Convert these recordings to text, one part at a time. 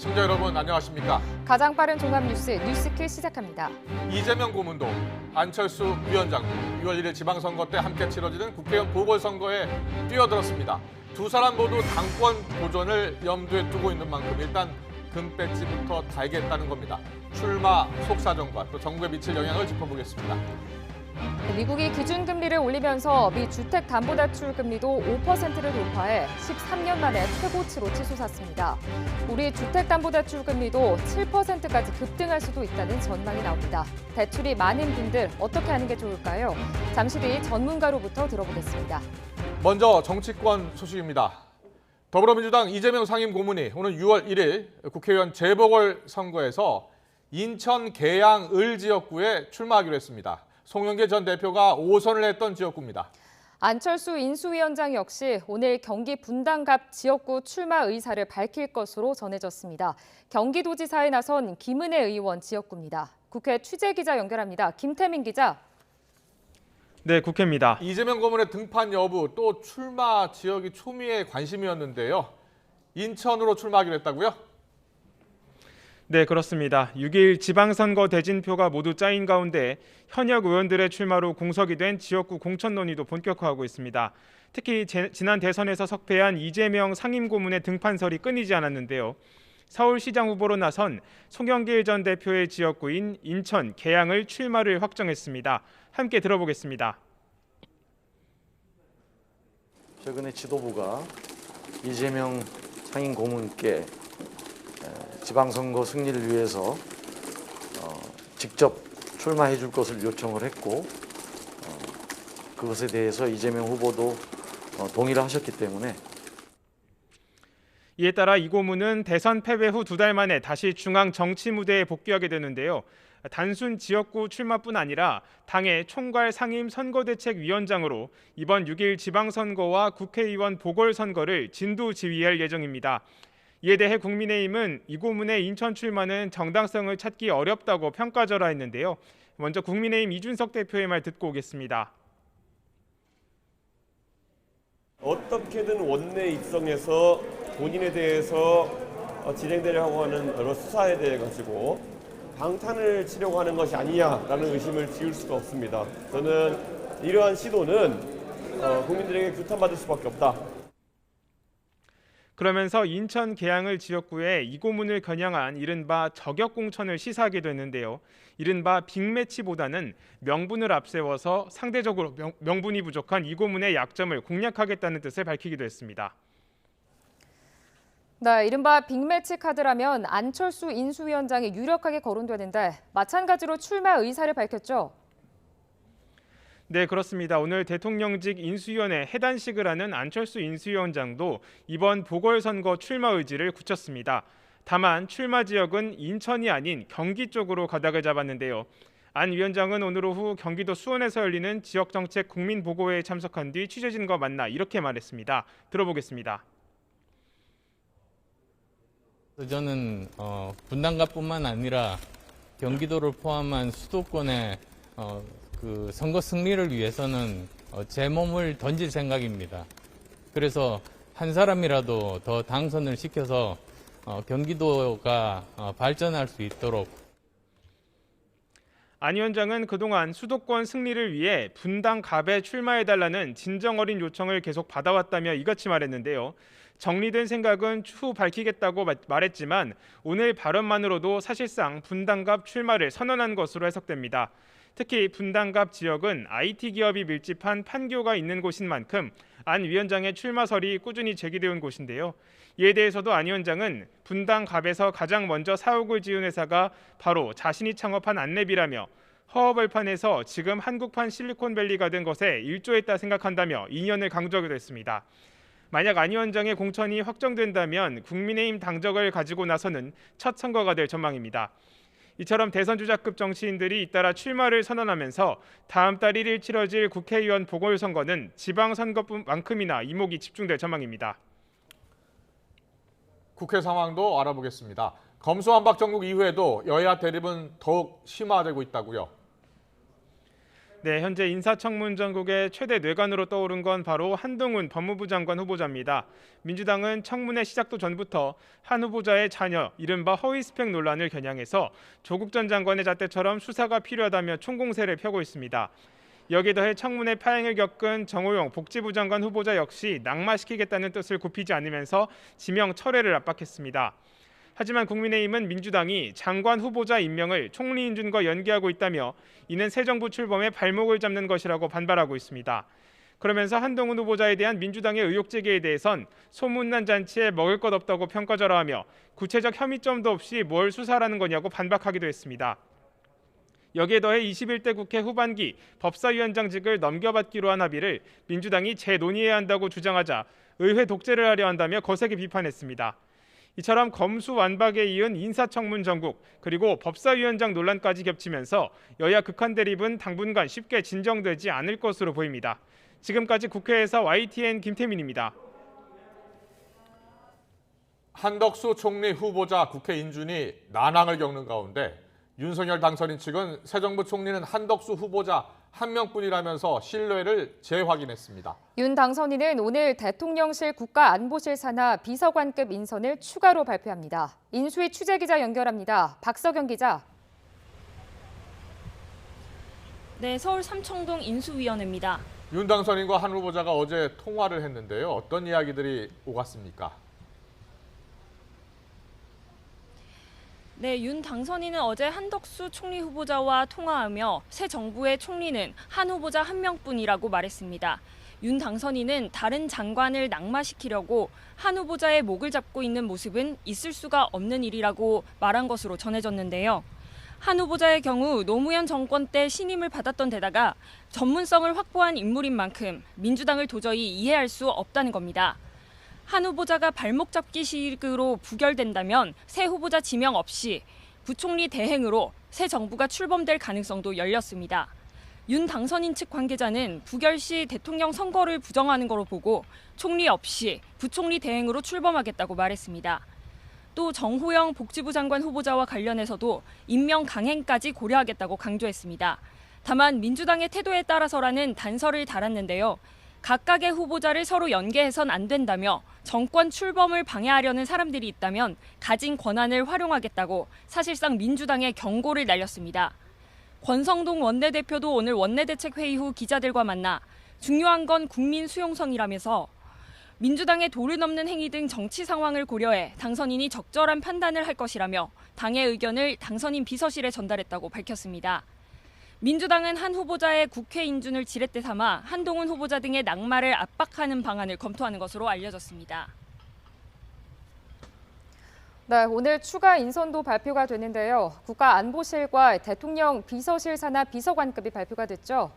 시청자 여러분 안녕하십니까? 가장 빠른 종합 뉴스킬 시작합니다. 이재명 고문도 안철수 위원장도 6월 1일 지방선거 때 함께 치러지는 국회의원 보궐선거에 뛰어들었습니다. 두 사람 모두 당권 도전을 염두에 두고 있는 만큼 일단 금배지부터 달겠다는 겁니다. 출마 속사정과 또 정부에 미칠 영향을 짚어보겠습니다. 미국이 기준금리를 올리면서 미 주택담보대출 금리도 5%를 돌파해 13년 만에 최고치로 치솟았습니다. 우리 주택담보대출 금리도 7%까지 급등할 수도 있다는 전망이 나옵니다. 대출이 많은 분들 어떻게 하는 게 좋을까요? 잠시 뒤 전문가로부터 들어보겠습니다. 먼저 정치권 소식입니다. 더불어민주당 이재명 상임고문이 오늘 6월 1일 국회의원 재보궐선거에서 인천 계양 을 지역구에 출마하기로 했습니다. 송영길 전 대표가 5선을 했던 지역구입니다. 안철수 인수위원장 역시 오늘 경기 분당갑 지역구 출마 의사를 밝힐 것으로 전해졌습니다. 경기도지사에 나선 김은혜 의원 지역구입니다. 국회 취재기자 연결합니다. 김태민 기자. 네, 국회입니다. 이재명 고문의 등판 여부 또 출마 지역이 초미의 관심이었는데요. 인천으로 출마하기로 했다고요? 네, 그렇습니다. 6일 지방선거 대진표가 모두 짜인 가운데 현역 의원들의 출마로 공석이 된 지역구 공천 논의도 본격화하고 있습니다. 특히 지난 대선에서 석패한 이재명 상임고문의 등판설이 끊이지 않았는데요. 서울시장 후보로 나선 송영길 전 대표의 지역구인 인천 계양을 출마를 확정했습니다. 함께 들어보겠습니다. 최근에 지도부가 이재명 상임고문께 지방선거 승리를 위해서 직접 출마해 줄 것을 요청을 했고 그것에 대해서 이재명 후보도 동의를 하셨기 때문에 이에 따라 이 고문은 대선 패배 후 2달 만에 다시 중앙 정치 무대에 복귀하게 되는데요. 단순 지역구 출마뿐 아니라 당의 총괄 상임 선거대책위원장으로 이번 6일 지방선거와 국회의원 보궐선거를 진두지휘할 예정입니다. 이에 대해 국민의힘은 이 고문의 인천 출마는 정당성을 찾기 어렵다고 평가절하했는데요. 먼저 국민의힘 이준석 대표의 말 듣고 오겠습니다. 어떻게든 원내 입성해서 본인에 대해서 진행되려고 하는 여러 수사에 대해 가지고 방탄을 치려고 하는 것이 아니냐라는 의심을 지울 수가 없습니다. 저는 이러한 시도는 국민들에게 규탄받을 수밖에 없다. 그러면서 인천 계양을 지역구에 이 고문을 겨냥한 이른바 저격 공천을 시사하게 됐는데요. 이른바 빅매치보다는 명분을 앞세워서 상대적으로 명분이 부족한 이 고문의 약점을 공략하겠다는 뜻을 밝히기도 했습니다. 네, 이른바 빅매치 카드라면 안철수 인수위원장이 유력하게 거론되는데 마찬가지로 출마 의사를 밝혔죠. 네, 그렇습니다. 오늘 대통령직 인수위원회 해단식을 하는 안철수 인수위원장도 이번 보궐선거 출마 의지를 굳혔습니다. 다만 출마 지역은 인천이 아닌 경기 쪽으로 가닥을 잡았는데요. 안 위원장은 오늘 오후 경기도 수원에서 열리는 지역정책 국민보고회에 참석한 뒤 취재진과 만나 이렇게 말했습니다. 들어보겠습니다. 저는 분당갑뿐만 아니라 경기도를 포함한 수도권의 그 선거 승리를 위해서는 제 몸을 던질 생각입니다. 그래서 한 사람이라도 더 당선을 시켜서 경기도가 발전할 수 있도록. 안 위원장은 그동안 수도권 승리를 위해 분당갑에 출마해달라는 진정 어린 요청을 계속 받아왔다며 이같이 말했는데요. 정리된 생각은 추후 밝히겠다고 말했지만 오늘 발언만으로도 사실상 분당갑 출마를 선언한 것으로 해석됩니다. 특히 분당갑 지역은 IT 기업이 밀집한 판교가 있는 곳인 만큼 안 위원장의 출마설이 꾸준히 제기되어 온 곳인데요. 이에 대해서도 안 위원장은 분당갑에서 가장 먼저 사옥을 지은 회사가 바로 자신이 창업한 안랩이라며 허허벌판에서 지금 한국판 실리콘밸리가 된 것에 일조했다 생각한다며 이연을 강조하기도 했습니다. 만약 안 위원장의 공천이 확정된다면 국민의힘 당적을 가지고 나서는 첫 선거가 될 전망입니다. 이처럼 대선 주자급 정치인들이 잇따라 출마를 선언하면서 다음 달 1일 치러질 국회의원 보궐선거는 지방선거만큼이나 이목이 집중될 전망입니다. 국회 상황도 알아보겠습니다. 검수완박 정국 이후에도 여야 대립은 더욱 심화되고 있다고요? 네, 현재 인사청문 전국의 최대 뇌관으로 떠오른 건 바로 한동훈 법무부 장관 후보자입니다. 민주당은 청문회 시작도 전부터 한 후보자의 자녀, 이른바 허위 스펙 논란을 겨냥해서 조국 전 장관의 잣대처럼 수사가 필요하다며 총공세를 펴고 있습니다. 여기에 더해 청문회 파행을 겪은 정호영 복지부 장관 후보자 역시 낙마시키겠다는 뜻을 굽히지 않으면서 지명 철회를 압박했습니다. 하지만 국민의힘은 민주당이 장관 후보자 임명을 총리 인준과 연계하고 있다며 이는 새 정부 출범에 발목을 잡는 것이라고 반발하고 있습니다. 그러면서 한동훈 후보자에 대한 민주당의 의혹 제기에 대해선 소문난 잔치에 먹을 것 없다고 평가절하하며 구체적 혐의점도 없이 뭘 수사라는 거냐고 반박하기도 했습니다. 여기에 더해 21대 국회 후반기 법사위원장직을 넘겨받기로 한 합의를 민주당이 재논의해야 한다고 주장하자 의회 독재를 하려 한다며 거세게 비판했습니다. 이처럼 검수완박에 이은 인사청문 전국 그리고 법사위원장 논란까지 겹치면서 여야 극한 대립은 당분간 쉽게 진정되지 않을 것으로 보입니다. 지금까지 국회에서 YTN 김태민입니다. 한덕수 총리 후보자 국회 인준이 난항을 겪는 가운데 윤석열 당선인 측은 새 정부 총리는 한덕수 후보자 한 명뿐이라면서 신뢰를 재확인했습니다. 윤 당선인은 오늘 대통령실 국가안보실 산하 비서관급 인선을 추가로 발표합니다. 인수위 취재기자 연결합니다. 박석영 기자. 네, 서울 삼청동 인수위원회입니다. 윤 당선인과 한 후보자가 어제 통화를 했는데요. 어떤 이야기들이 오갔습니까? 네, 윤 당선인은 어제 한덕수 총리 후보자와 통화하며 새 정부의 총리는 한 후보자 한 명뿐이라고 말했습니다. 윤 당선인은 다른 장관을 낙마시키려고 한 후보자의 목을 잡고 있는 모습은 있을 수가 없는 일이라고 말한 것으로 전해졌는데요. 한 후보자의 경우 노무현 정권 때 신임을 받았던 데다가 전문성을 확보한 인물인 만큼 민주당을 도저히 이해할 수 없다는 겁니다. 한 후보자가 발목 잡기식으로 부결된다면 새 후보자 지명 없이 부총리 대행으로 새 정부가 출범될 가능성도 열렸습니다. 윤 당선인 측 관계자는 부결 시 대통령 선거를 부정하는 거로 보고 총리 없이 부총리 대행으로 출범하겠다고 말했습니다. 또 정호영 복지부 장관 후보자와 관련해서도 임명 강행까지 고려하겠다고 강조했습니다. 다만 민주당의 태도에 따라서라는 단서를 달았는데요. 각각의 후보자를 서로 연계해선 안 된다며 정권 출범을 방해하려는 사람들이 있다면 가진 권한을 활용하겠다고 사실상 민주당에 경고를 날렸습니다. 권성동 원내대표도 오늘 원내대책회의 후 기자들과 만나 중요한 건 국민 수용성이라면서 민주당의 도를 넘는 행위 등 정치 상황을 고려해 당선인이 적절한 판단을 할 것이라며 당의 의견을 당선인 비서실에 전달했다고 밝혔습니다. 민주당은 한 후보자의 국회 인준을 지렛대 삼아 한동훈 후보자 등의 낙마를 압박하는 방안을 검토하는 것으로 알려졌습니다. 네, 오늘 추가 인선도 발표가 되는데요. 국가안보실과 대통령 비서실 산하 비서관급이 발표가 됐죠.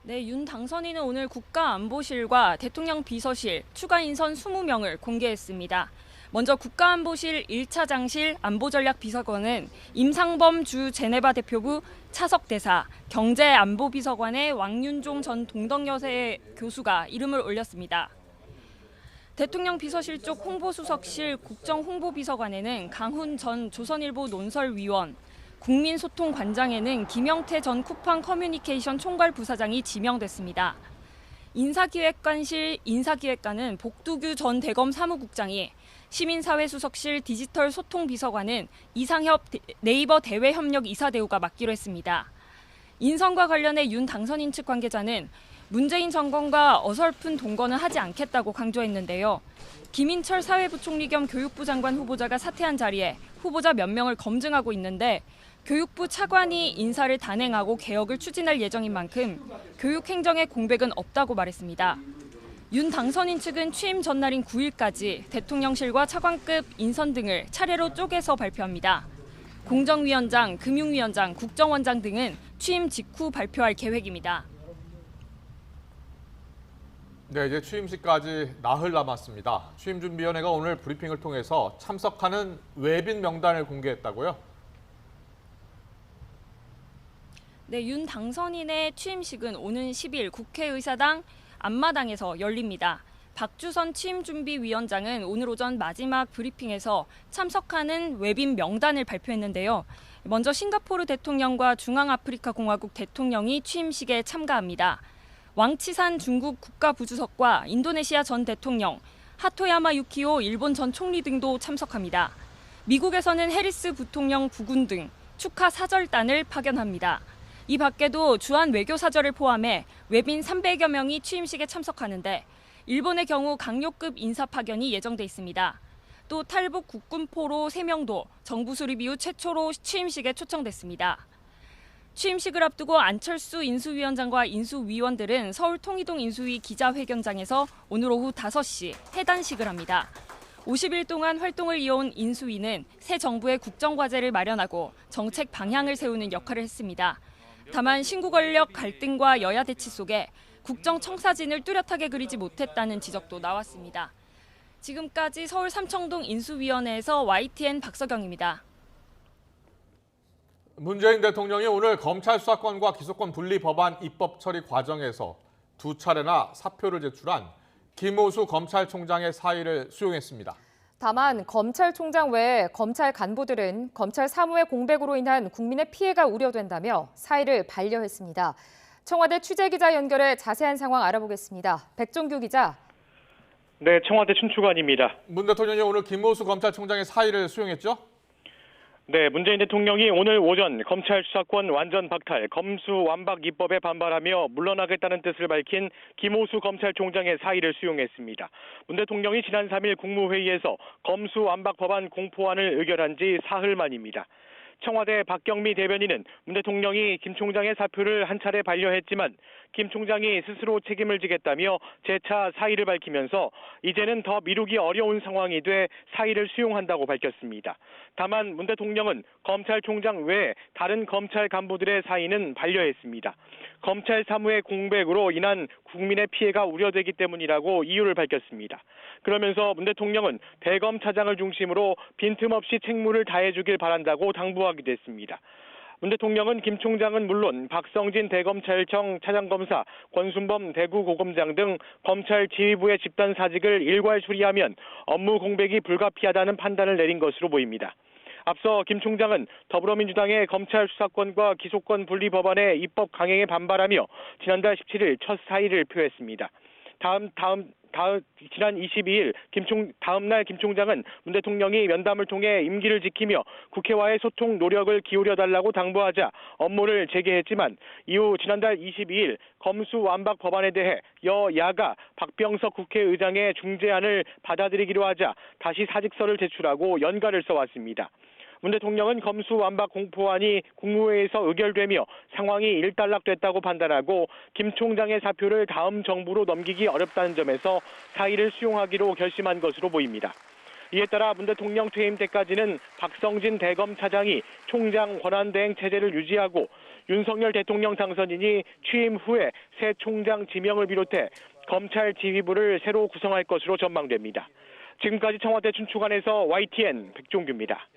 네, 윤 당선인은 오늘 국가안보실과 대통령 비서실 추가 인선 20명을 공개했습니다. 먼저 국가안보실 1차장실 안보전략비서관은 임상범 주 제네바 대표부 차석대사, 경제안보비서관의 왕윤종 전 동덕여대 교수가 이름을 올렸습니다. 대통령 비서실 쪽 홍보수석실 국정홍보비서관에는 강훈 전 조선일보 논설위원, 국민소통관장에는 김영태 전 쿠팡 커뮤니케이션 총괄부사장이 지명됐습니다. 인사기획관실 인사기획관은 복두규 전 대검 사무국장이, 시민사회수석실 디지털 소통비서관은 이상협 네이버 대외협력 이사대우가 맡기로 했습니다. 인선과 관련해 윤 당선인 측 관계자는 문재인 정권과 어설픈 동거는 하지 않겠다고 강조했는데요. 김인철 사회부총리 겸 교육부 장관 후보자가 사퇴한 자리에 후보자 몇 명을 검증하고 있는데 교육부 차관이 인사를 단행하고 개혁을 추진할 예정인 만큼 교육행정의 공백은 없다고 말했습니다. 윤 당선인 측은 취임 전날인 9일까지 대통령실과 차관급 인선 등을 차례로 쪼개서 발표합니다. 공정위원장, 금융위원장, 국정원장 등은 취임 직후 발표할 계획입니다. 네, 이제 취임식까지 나흘 남았습니다. 취임준비위원회가 오늘 브리핑을 통해서 참석하는 외빈 명단을 공개했다고요? 네, 윤 당선인의 취임식은 오는 10일 국회의사당 앞마당에서 열립니다. 박주선 취임준비위원장은 오늘 오전 마지막 브리핑에서 참석하는 외빈 명단을 발표했는데요. 먼저 싱가포르 대통령과 중앙아프리카공화국 대통령이 취임식에 참가합니다. 왕치산 중국 국가부주석과 인도네시아 전 대통령, 하토야마 유키오 일본 전 총리 등도 참석합니다. 미국에서는 해리스 부통령 부군 등 축하 사절단을 파견합니다. 이 밖에도 주한 외교사절을 포함해 외빈 300여 명이 취임식에 참석하는데 일본의 경우 강요급 인사 파견이 예정돼 있습니다. 또 탈북 국군포로 3명도 정부 수립 이후 최초로 취임식에 초청됐습니다. 취임식을 앞두고 안철수 인수위원장과 인수위원들은 서울 통이동 인수위 기자회견장에서 오늘 오후 5시 해단식을 합니다. 50일 동안 활동을 이어온 인수위는 새 정부의 국정과제를 마련하고 정책 방향을 세우는 역할을 했습니다. 다만 신구 권력 갈등과 여야 대치 속에 국정 청사진을 뚜렷하게 그리지 못했다는 지적도 나왔습니다. 지금까지 서울 삼청동 인수위원회에서 YTN 박서경입니다. 문재인 대통령이 오늘 검찰 수사권과 기소권 분리 법안 입법 처리 과정에서 2차례나 사표를 제출한 김호수 검찰총장의 사의를 수용했습니다. 다만 검찰총장 외에 검찰 간부들은 검찰 사무의 공백으로 인한 국민의 피해가 우려된다며 사의를 반려했습니다. 청와대 취재기자 연결해 자세한 상황 알아보겠습니다. 백종규 기자. 네, 청와대 춘추관입니다. 문 대통령이 오늘 김호수 검찰총장의 사의를 수용했죠? 네, 문재인 대통령이 오늘 오전 검찰 수사권 완전 박탈, 검수완박 입법에 반발하며 물러나겠다는 뜻을 밝힌 김호수 검찰총장의 사의를 수용했습니다. 문 대통령이 지난 3일 국무회의에서 검수완박 법안 공포안을 의결한 지 사흘 만입니다. 청와대 박경미 대변인은 문 대통령이 김 총장의 사표를 한 차례 반려했지만 김 총장이 스스로 책임을 지겠다며 재차 사의를 밝히면서 이제는 더 미루기 어려운 상황이 돼 사의를 수용한다고 밝혔습니다. 다만 문 대통령은 검찰총장 외에 다른 검찰 간부들의 사의는 반려했습니다. 검찰 사무의 공백으로 인한 국민의 피해가 우려되기 때문이라고 이유를 밝혔습니다. 그러면서 문 대통령은 대검 차장을 중심으로 빈틈없이 책무를 다해주길 바란다고 당부하기도 했습니다. 문 대통령은 김 총장은 물론 박성진 대검찰청 차장검사, 권순범 대구고검장 등 검찰 지휘부의 집단 사직을 일괄 수리하면 업무 공백이 불가피하다는 판단을 내린 것으로 보입니다. 앞서 김 총장은 더불어민주당의 검찰 수사권과 기소권 분리 법안의 입법 강행에 반발하며 지난달 17일 첫 사의를 표했습니다. 지난 22일 다음날 김 총장은 문 대통령이 면담을 통해 임기를 지키며 국회와의 소통 노력을 기울여달라고 당부하자 업무를 재개했지만 이후 지난달 22일 검수완박 법안에 대해 여야가 박병석 국회의장의 중재안을 받아들이기로 하자 다시 사직서를 제출하고 연가를 써왔습니다. 문 대통령은 검수완박 공포안이 국무회의에서 의결되며 상황이 일단락됐다고 판단하고 김 총장의 사표를 다음 정부로 넘기기 어렵다는 점에서 사의를 수용하기로 결심한 것으로 보입니다. 이에 따라 문 대통령 퇴임 때까지는 박성진 대검 차장이 총장 권한대행 체제를 유지하고 윤석열 대통령 당선인이 취임 후에 새 총장 지명을 비롯해 검찰 지휘부를 새로 구성할 것으로 전망됩니다. 지금까지 청와대 춘추관에서 YTN 백종규입니다.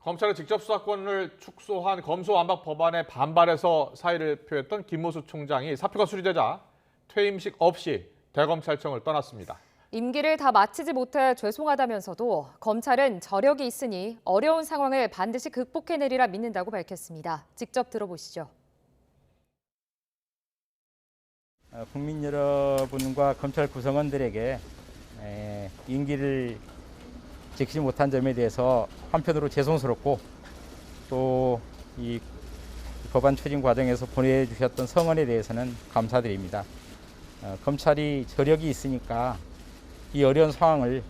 검찰의 직접 수사권을 축소한 검수완박 법안에 반발해서 사의를 표했던 김호수 총장이 사표가 수리되자 퇴임식 없이 대검찰청을 떠났습니다. 임기를 다 마치지 못해 죄송하다면서도 검찰은 저력이 있으니 어려운 상황을 반드시 극복해내리라 믿는다고 밝혔습니다. 직접 들어보시죠. 국민 여러분과 검찰 구성원들에게 임기를 지키지 못한 점에 대해서 한편으로 죄송스럽고 또 이 법안 추진 과정에서 보내주셨던 성원에 대해서는 감사드립니다. 검찰이 저력이 있으니까 이 어려운 상황을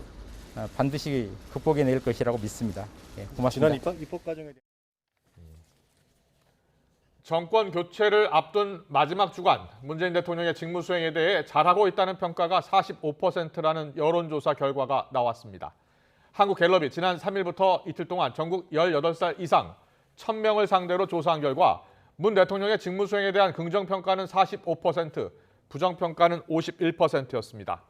반드시 극복해낼 것이라고 믿습니다. 고맙습니다. 지난 입법 과정에 대해 정권 교체를 앞둔 마지막 주간 문재인 대통령의 직무 수행에 대해 잘하고 있다는 평가가 45%라는 여론조사 결과가 나왔습니다. 한국갤럽이 지난 3일부터 이틀 동안 전국 18살 이상 1,000명을 상대로 조사한 결과 문 대통령의 직무 수행에 대한 긍정평가는 45%, 부정평가는 51%였습니다.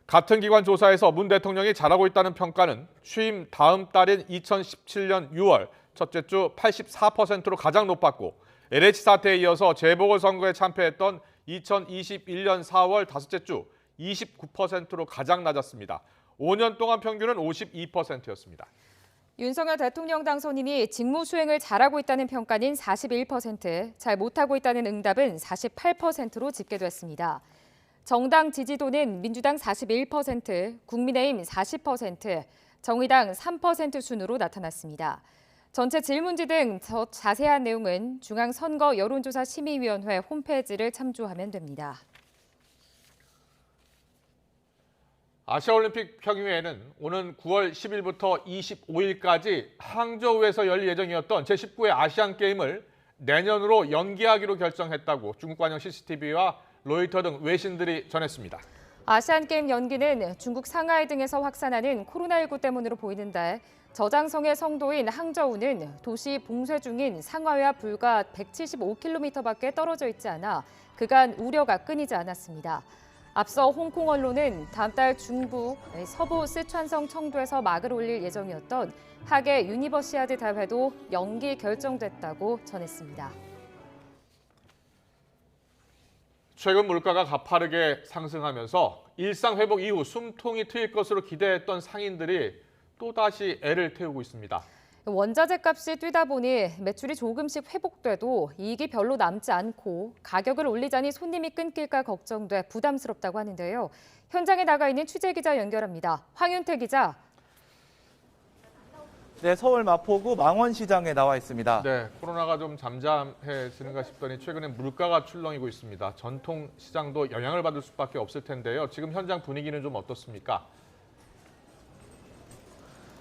같은 기관 조사에서 문 대통령이 잘하고 있다는 평가는 취임 다음 달인 2017년 6월 첫째 주 84%로 가장 높았고 LH 사태에 이어서 재보궐선거에 참패했던 2021년 4월 다섯째 주 29%로 가장 낮았습니다. 5년 동안 평균은 52%였습니다. 윤석열 대통령 당선인이 직무 수행을 잘하고 있다는 평가는 41%, 잘 못하고 있다는 응답은 48%로 집계됐습니다. 정당 지지도는 민주당 41%, 국민의힘 40%, 정의당 3% 순으로 나타났습니다. 전체 질문지 등 더 자세한 내용은 중앙선거 여론조사 심의위원회 홈페이지를 참조하면 됩니다. 아시아올림픽 평의회는 오는 9월 10일부터 25일까지 항저우에서 열릴 예정이었던 제19회 아시안게임을 내년으로 연기하기로 결정했다고 중국 관영 CCTV와 로이터 등 외신들이 전했습니다. 아시안게임 연기는 중국 상하이 등에서 확산하는 코로나19 때문으로 보이는데 저장성의 성도인 항저우는 도시 봉쇄 중인 상하이와 불과 175km밖에 떨어져 있지 않아 그간 우려가 끊이지 않았습니다. 앞서 홍콩 언론은 다음 달 중부 서부 쓰촨성 청도에서 막을 올릴 예정이었던 하계 유니버시아드 대회도 연기 결정됐다고 전했습니다. 최근 물가가 가파르게 상승하면서 일상 회복 이후 숨통이 트일 것으로 기대했던 상인들이 또다시 애를 태우고 있습니다. 원자재 값이 뛰다 보니 매출이 조금씩 회복돼도 이익이 별로 남지 않고 가격을 올리자니 손님이 끊길까 걱정돼 부담스럽다고 하는데요. 현장에 나가 있는 취재기자 연결합니다. 황윤태 기자. 네, 서울 마포구 망원시장에 나와 있습니다. 네, 코로나가 좀 잠잠해지는가 싶더니 최근에 물가가 출렁이고 있습니다. 전통 시장도 영향을 받을 수밖에 없을 텐데요. 지금 현장 분위기는 좀 어떻습니까?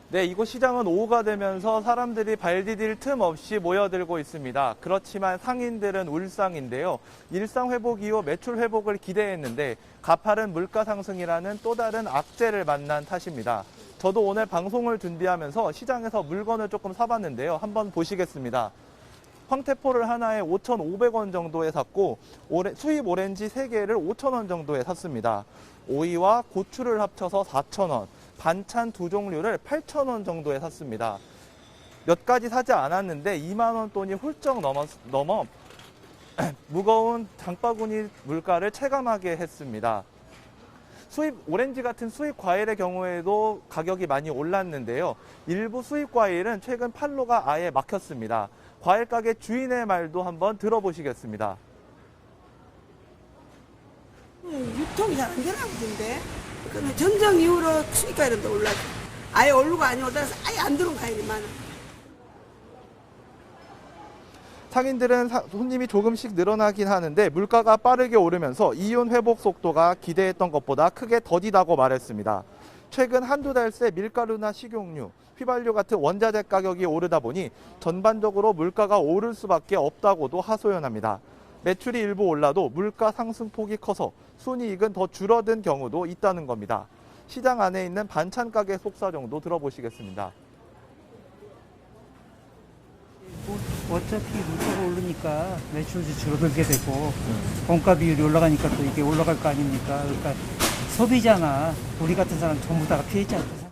네, 이곳 시장은 오후가 되면서 사람들이 발 디딜 틈 없이 모여들고 있습니다. 그렇지만 상인들은 울상인데요. 일상 회복 이후 매출 회복을 기대했는데 가파른 물가 상승이라는 또 다른 악재를 만난 탓입니다. 저도 오늘 방송을 준비하면서 시장에서 물건을 조금 사봤는데요. 한번 보시겠습니다. 황태포를 하나에 5,500원 정도에 샀고 수입 오렌지 3개를 5,000원 정도에 샀습니다. 오이와 고추를 합쳐서 4,000원, 반찬 2종류를 8,000원 정도에 샀습니다. 몇 가지 사지 않았는데 2만 원 돈이 훌쩍 넘어 무거운 장바구니 물가를 체감하게 했습니다. 수입 오렌지 같은 수입 과일의 경우에도 가격이 많이 올랐는데요. 일부 수입 과일은 최근 판로가 아예 막혔습니다. 과일 가게 주인의 말도 한번 들어보시겠습니다. 유통이 잘 안 되나 보던데. 근데 전쟁 이후로 수입 과일은 더 올랐어. 아예 오르고 아니 오다서 아예 안 들어온 과일이 많아. 상인들은 손님이 조금씩 늘어나긴 하는데 물가가 빠르게 오르면서 이윤 회복 속도가 기대했던 것보다 크게 더디다고 말했습니다. 최근 한두 달 새 밀가루나 식용유, 휘발유 같은 원자재 가격이 오르다 보니 전반적으로 물가가 오를 수밖에 없다고도 하소연합니다. 매출이 일부 올라도 물가 상승폭이 커서 순이익은 더 줄어든 경우도 있다는 겁니다. 시장 안에 있는 반찬 가게 속사정도 들어보시겠습니다. 어차피 물가가 오르니까 매출도 줄어들게 되고 원가 비율이 올라가니까 또 이게 올라갈 거 아닙니까? 그러니까 소비자나 우리 같은 사람 전부 다가 피해지 않겠어요?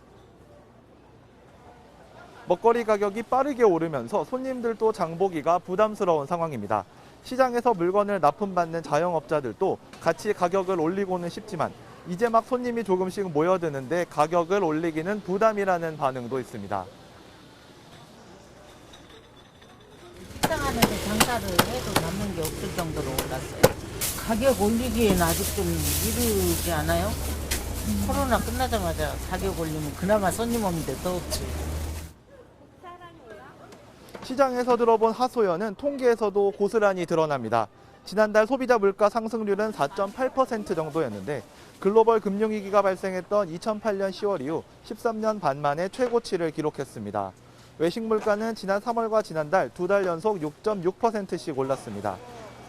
먹거리 가격이 빠르게 오르면서 손님들도 장보기가 부담스러운 상황입니다. 시장에서 물건을 납품받는 자영업자들도 같이 가격을 올리고는 싶지만 이제 막 손님이 조금씩 모여드는데 가격을 올리기는 부담이라는 반응도 있습니다. 식당하는데 장사를 해도 남는 게 없을 정도로 올랐어요. 가격 올리기에는 아직 좀 이르지 않아요? 코로나 끝나자마자 가격 올리면 그나마 손님 없는데 더 없지. 시장에서 들어본 하소연은 통계에서도 고스란히 드러납니다. 지난달 소비자 물가 상승률은 4.8% 정도였는데 글로벌 금융위기가 발생했던 2008년 10월 이후 13년 반 만에 최고치를 기록했습니다. 외식 물가는 지난 3월과 지난달 2달 연속 6.6%씩 올랐습니다.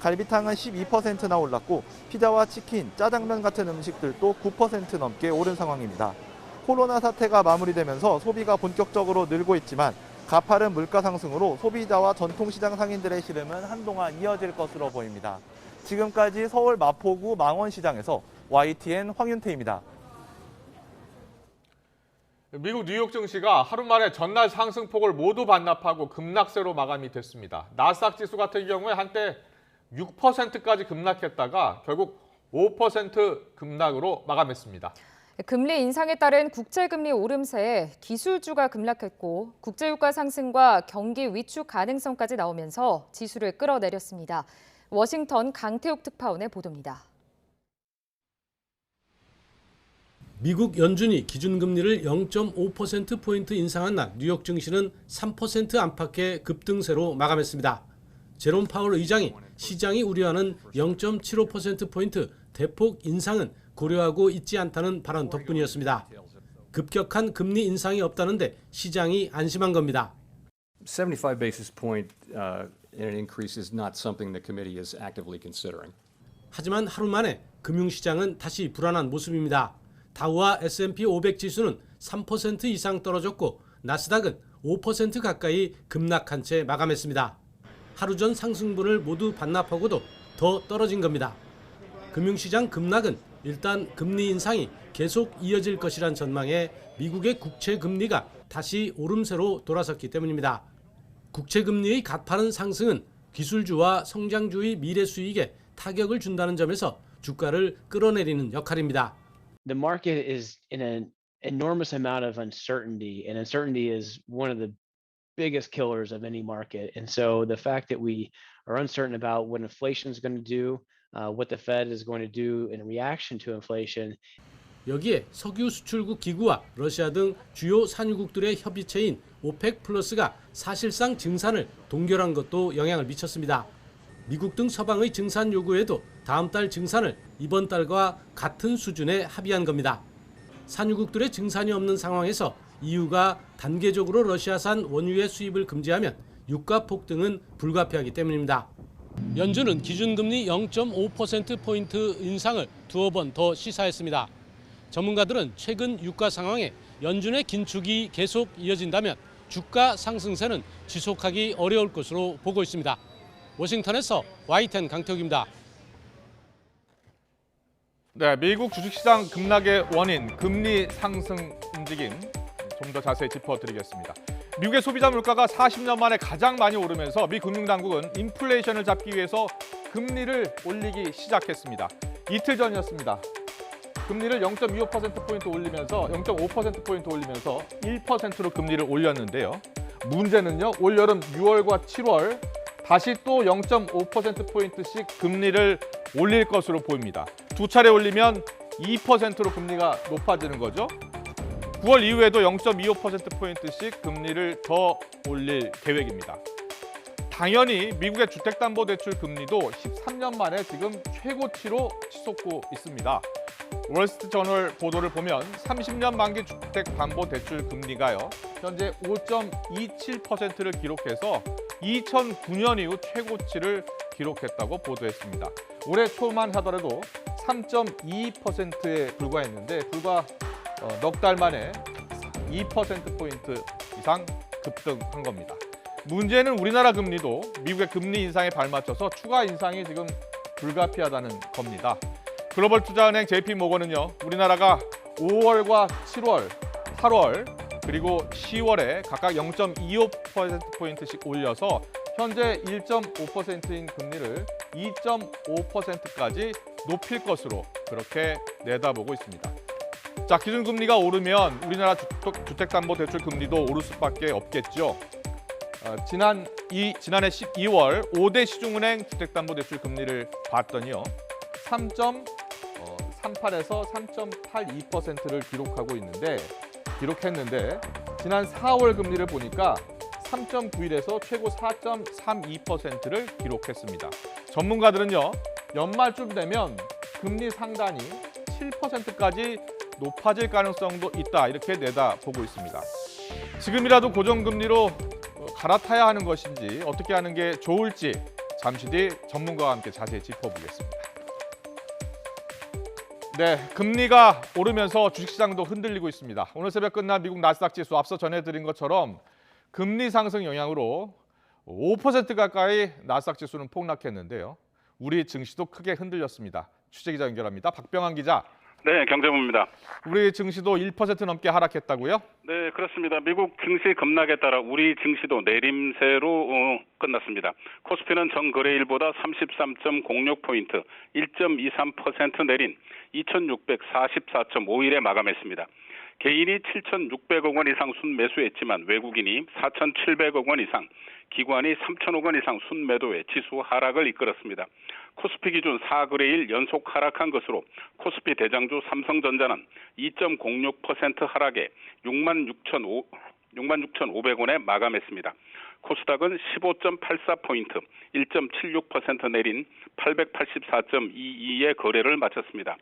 갈비탕은 12%나 올랐고 피자와 치킨, 짜장면 같은 음식들도 9% 넘게 오른 상황입니다. 코로나 사태가 마무리되면서 소비가 본격적으로 늘고 있지만 가파른 물가 상승으로 소비자와 전통시장 상인들의 시름은 한동안 이어질 것으로 보입니다. 지금까지 서울 마포구 망원시장에서 YTN 황윤태입니다. 미국 뉴욕 증시가 하루 만에 전날 상승폭을 모두 반납하고 급락세로 마감이 됐습니다. 나스닥 지수 같은 경우에 한때 6%까지 급락했다가 결국 5% 급락으로 마감했습니다. 금리 인상에 따른 국채금리 오름세에 기술주가 급락했고 국제유가 상승과 경기 위축 가능성까지 나오면서 지수를 끌어내렸습니다. 워싱턴 강태욱 특파원의 보도입니다. 미국 연준이 기준금리를 0.5%포인트 인상한 날 뉴욕 증시는 3% 안팎의 급등세로 마감했습니다. 제롬 파월 의장이 시장이 우려하는 0.75%포인트 대폭 인상은 고려하고 있지 않다는 발언 덕분이었습니다. 급격한 금리 인상이 없다는데 시장이 안심한 겁니다. 75 basis point in an increase is not something the committee is actively considering. 하지만 하루 만에 금융시장은 다시 불안한 모습입니다. 다우와 S&P 500 지수는 3% 이상 떨어졌고 나스닥은 5% 가까이 급락한 채 마감했습니다. 하루 전 상승분을 모두 반납하고도 더 떨어진 겁니다. 금융시장 급락은 일단 금리 인상이 계속 이어질 것이란 전망에 미국의 국채 금리가 다시 오름세로 돌아섰기 때문입니다. 국채 금리의 가파른 상승은 기술주와 성장주의 미래 수익에 타격을 준다는 점에서 주가를 끌어내리는 역할입니다. The market is in an enormous amount of uncertainty, and uncertainty is one of the biggest killers of any market. And so the fact that we are uncertain about what inflation is going to do, what the Fed is going to do in reaction to inflation. 여기에 석유 수출국 기구와 러시아 등 주요 산유국들의 협의체인 오펙 플러스가 사실상 증산을 동결한 것도 영향을 미쳤습니다. 미국 등 서방의 증산 요구에도 다음 달 증산을 이번 달과 같은 수준에 합의한 겁니다. 산유국들의 증산이 없는 상황에서 EU가 단계적으로 러시아산 원유의 수입을 금지하면 유가 폭등은 불가피하기 때문입니다. 연준은 기준금리 0.5%포인트 인상을 두어 번 더 시사했습니다. 전문가들은 최근 유가 상황에 연준의 긴축이 계속 이어진다면 주가 상승세는 지속하기 어려울 것으로 보고 있습니다. 워싱턴에서 YTN 강태욱입니다. 네, 미국 주식시장 급락의 원인, 금리 상승 움직임 좀 더 자세히 짚어드리겠습니다. 미국의 소비자 물가가 40년 만에 가장 많이 오르면서 미 금융당국은 인플레이션을 잡기 위해서 금리를 올리기 시작했습니다. 이틀 전이었습니다. 금리를 0.25%포인트 올리면서 0.5%포인트 올리면서 1%로 금리를 올렸는데요. 문제는요, 올여름 6월과 7월 다시 또 0.5%포인트씩 금리를 올릴 것으로 보입니다. 두 차례 올리면 2%로 금리가 높아지는 거죠. 9월 이후에도 0.25%포인트씩 금리를 더 올릴 계획입니다. 당연히 미국의 주택담보대출 금리도 13년 만에 지금 최고치로 치솟고 있습니다. 월스트리트저널 보도를 보면 30년 만기 주택담보대출 금리가요, 현재 5.27%를 기록해서 2009년 이후 최고치를 기록했다고 보도했습니다. 올해 초만 하더라도 3.22%에 불과했는데 불과 넉 달 만에 2%포인트 이상 급등한 겁니다. 문제는 우리나라 금리도 미국의 금리 인상에 발맞춰서 추가 인상이 지금 불가피하다는 겁니다. 글로벌 투자은행 JP모건은요, 우리나라가 5월과 7월, 8월 그리고 10월에 각각 0.25%포인트씩 올려서 현재 1.5%인 금리를 2.5%까지 높일 것으로 그렇게 내다보고 있습니다. 자, 기준금리가 오르면 우리나라 주택담보대출 금리도 오를 수밖에 없겠죠. 지난해 12월 5대 시중은행 주택담보대출 금리를 봤더니요, 3.38에서 3.82%를 기록했는데 지난 4월 금리를 보니까 3.91에서 최고 4.32%를 기록했습니다. 전문가들은요, 연말쯤 되면 금리 상단이 7%까지 높아질 가능성도 있다, 이렇게 내다보고 있습니다. 지금이라도 고정금리로 갈아타야 하는 것인지 어떻게 하는 게 좋을지 잠시 뒤 전문가와 함께 자세히 짚어보겠습니다. 네, 금리가 오르면서 주식시장도 흔들리고 있습니다. 오늘 새벽 끝난 미국 나스닥 지수 앞서 전해드린 것처럼 금리 상승 영향으로 5% 가까이 나스닥 지수는 폭락했는데요. 우리 증시도 크게 흔들렸습니다. 취재기자 연결합니다. 박병환 기자. 네, 경제부입니다. 우리 증시도 1% 넘게 하락했다고요? 네, 그렇습니다. 미국 증시 급락에 따라 우리 증시도 내림세로 끝났습니다. 코스피는 전거래일보다 33.06포인트, 1.23% 내린 2,644.51에 마감했습니다. 개인이 7,600억 원 이상 순매수했지만 외국인이 4,700억 원 이상, 기관이 3,000억 원 이상 순매도에 지수 하락을 이끌었습니다. 코스피 기준 4거래일 연속 하락한 것으로 코스피 대장주 삼성전자는 2.06% 하락에 66,500원에 마감했습니다. 코스닥은 15.84포인트, 1.76% 내린 884.22의 거래를 마쳤습니다.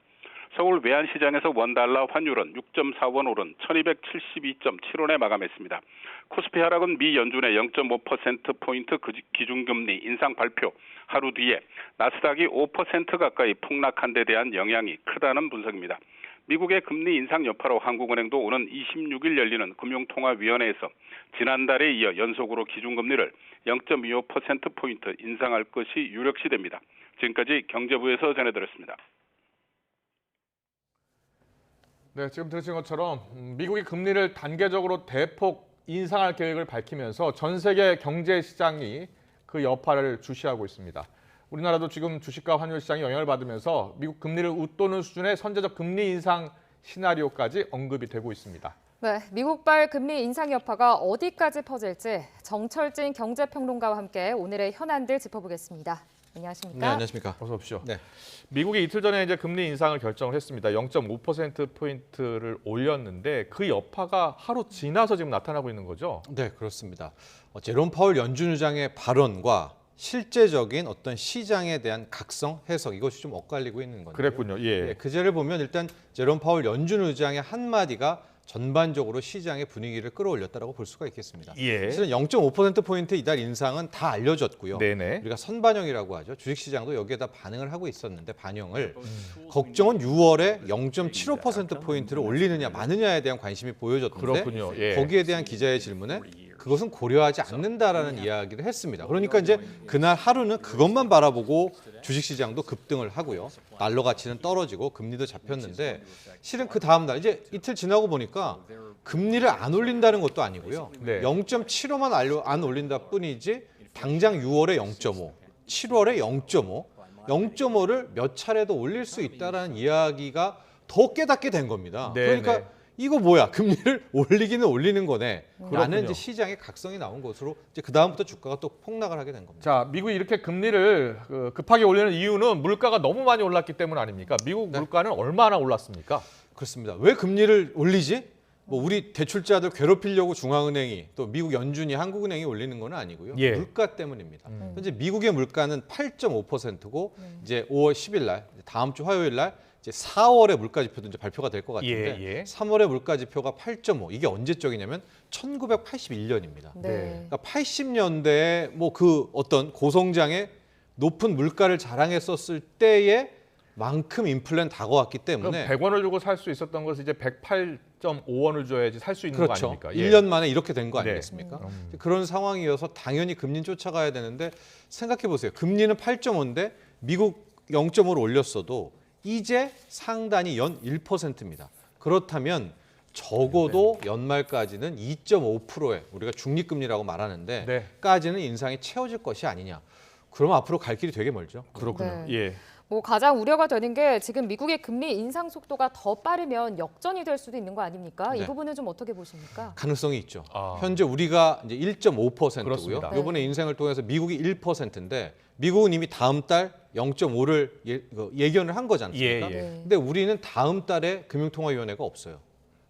서울 외환시장에서 원달러 환율은 6.4원 오른 1272.7원에 마감했습니다. 코스피 하락은 미 연준의 0.5%포인트 기준금리 인상 발표 하루 뒤에 나스닥이 5% 가까이 폭락한 데 대한 영향이 크다는 분석입니다. 미국의 금리 인상 여파로 한국은행도 오는 26일 열리는 금융통화위원회에서 지난달에 이어 연속으로 기준금리를 0.25%포인트 인상할 것이 유력시됩니다. 지금까지 경제부에서 전해드렸습니다. 네, 지금 들으신 것처럼 미국이 금리를 단계적으로 대폭 인상할 계획을 밝히면서 전 세계 경제 시장이 그 여파를 주시하고 있습니다. 우리나라도 지금 주식과 환율 시장이 영향을 받으면서 미국 금리를 웃도는 수준의 선제적 금리 인상 시나리오까지 언급이 되고 있습니다. 네, 미국발 금리 인상 여파가 어디까지 퍼질지 정철진 경제평론가와 함께 오늘의 현안들 짚어보겠습니다. 안녕하십니까? 네, 안녕하십니까? 어서 오십시오. 네. 미국이 이틀 전에 이제 금리 인상을 결정을 했습니다. 0.5%포인트를 올렸는데 그 여파가 하루 지나서 지금 나타나고 있는 거죠? 네, 그렇습니다. 제롬 파월 연준 의장의 발언과 실제적인 어떤 시장에 대한 각성, 해석 이것이 좀 엇갈리고 있는 건데요. 그랬군요. 예. 그제를 보면 일단 제롬 파월 연준 의장의 한마디가 전반적으로 시장의 분위기를 끌어올렸다고 볼 수가 있겠습니다. 예. 사실은 0.5%포인트 이달 인상은 다 알려졌고요. 네네. 우리가 선반영이라고 하죠. 주식시장도 여기에다 반응을 하고 있었는데 반영을 걱정은 6월에 0.75%포인트를 올리느냐 마느냐에 대한 관심이 보여졌는데 그렇군요. 예. 거기에 대한 기자의 질문에 그것은 고려하지 않는다라는 이야기를 했습니다. 그러니까 이제 그날 하루는 그것만 바라보고 주식시장도 급등을 하고요. 달러 가치는 떨어지고 금리도 잡혔는데 실은 그 다음 날 이제 이틀 지나고 보니까 금리를 안 올린다는 것도 아니고요. 네. 0.75만 안 올린다 뿐이지 당장 6월에 0.5, 7월에 0.5, 0.5를 몇 차례도 올릴 수 있다라는 이야기가 더 깨닫게 된 겁니다. 네, 그러니까 네. 이거 뭐야? 금리를 올리기는 올리는 거네. 그렇군요. 라는 이제 시장의 각성이 나온 것으로 이제 그 다음부터 주가가 또 폭락을 하게 된 겁니다. 자, 미국이 이렇게 금리를 급하게 올리는 이유는 물가가 너무 많이 올랐기 때문 아닙니까? 미국 물가는 얼마나 올랐습니까? 그렇습니다. 왜 금리를 올리지? 뭐 우리 대출자들 괴롭히려고 중앙은행이 또 미국 연준이 한국은행이 올리는 건 아니고요. 예. 물가 때문입니다. 현재 미국의 물가는 8.5%고 이제 5월 10일 날 다음 주 화요일 날 이제 4월의 물가 지표도 이제 발표가 될 것 같은데 예, 예. 3월의 물가 지표가 8.5. 이게 언제적이냐면 1981년입니다. 네. 그러니까 80년대에 뭐 그 어떤 고성장의 높은 물가를 자랑했었을 때에 만큼 인플레는 다가왔기 그럼 때문에 100원을 주고 살 수 있었던 것을 이제 108.5원을 줘야지 살 수 있는 그렇죠. 거 아닙니까? 예. 1년 만에 이렇게 된 거 네. 아니겠습니까? 그런 상황이어서 당연히 금리는 쫓아가야 되는데 생각해 보세요. 금리는 8.5인데 미국 0.5를 올렸어도 이제 상단이 연 1%입니다. 그렇다면 적어도 연말까지는 2.5%에 우리가 중립금리라고 말하는데 네. 까지는 인상이 채워질 것이 아니냐. 그러면 앞으로 갈 길이 되게 멀죠. 그렇군요. 네. 예. 뭐 가장 우려가 되는 게 지금 미국의 금리 인상 속도가 더 빠르면 역전이 될 수도 있는 거 아닙니까? 이 네. 부분은 좀 어떻게 보십니까? 가능성이 있죠. 아. 현재 우리가 이제 1.5%고요. 그렇습니다. 이번에 인상을 통해서 미국이 1%인데 미국은 이미 다음 달 0.5를 예견을 한 거지 않습니까? 예, 예. 네. 근데 우리는 다음 달에 금융통화위원회가 없어요.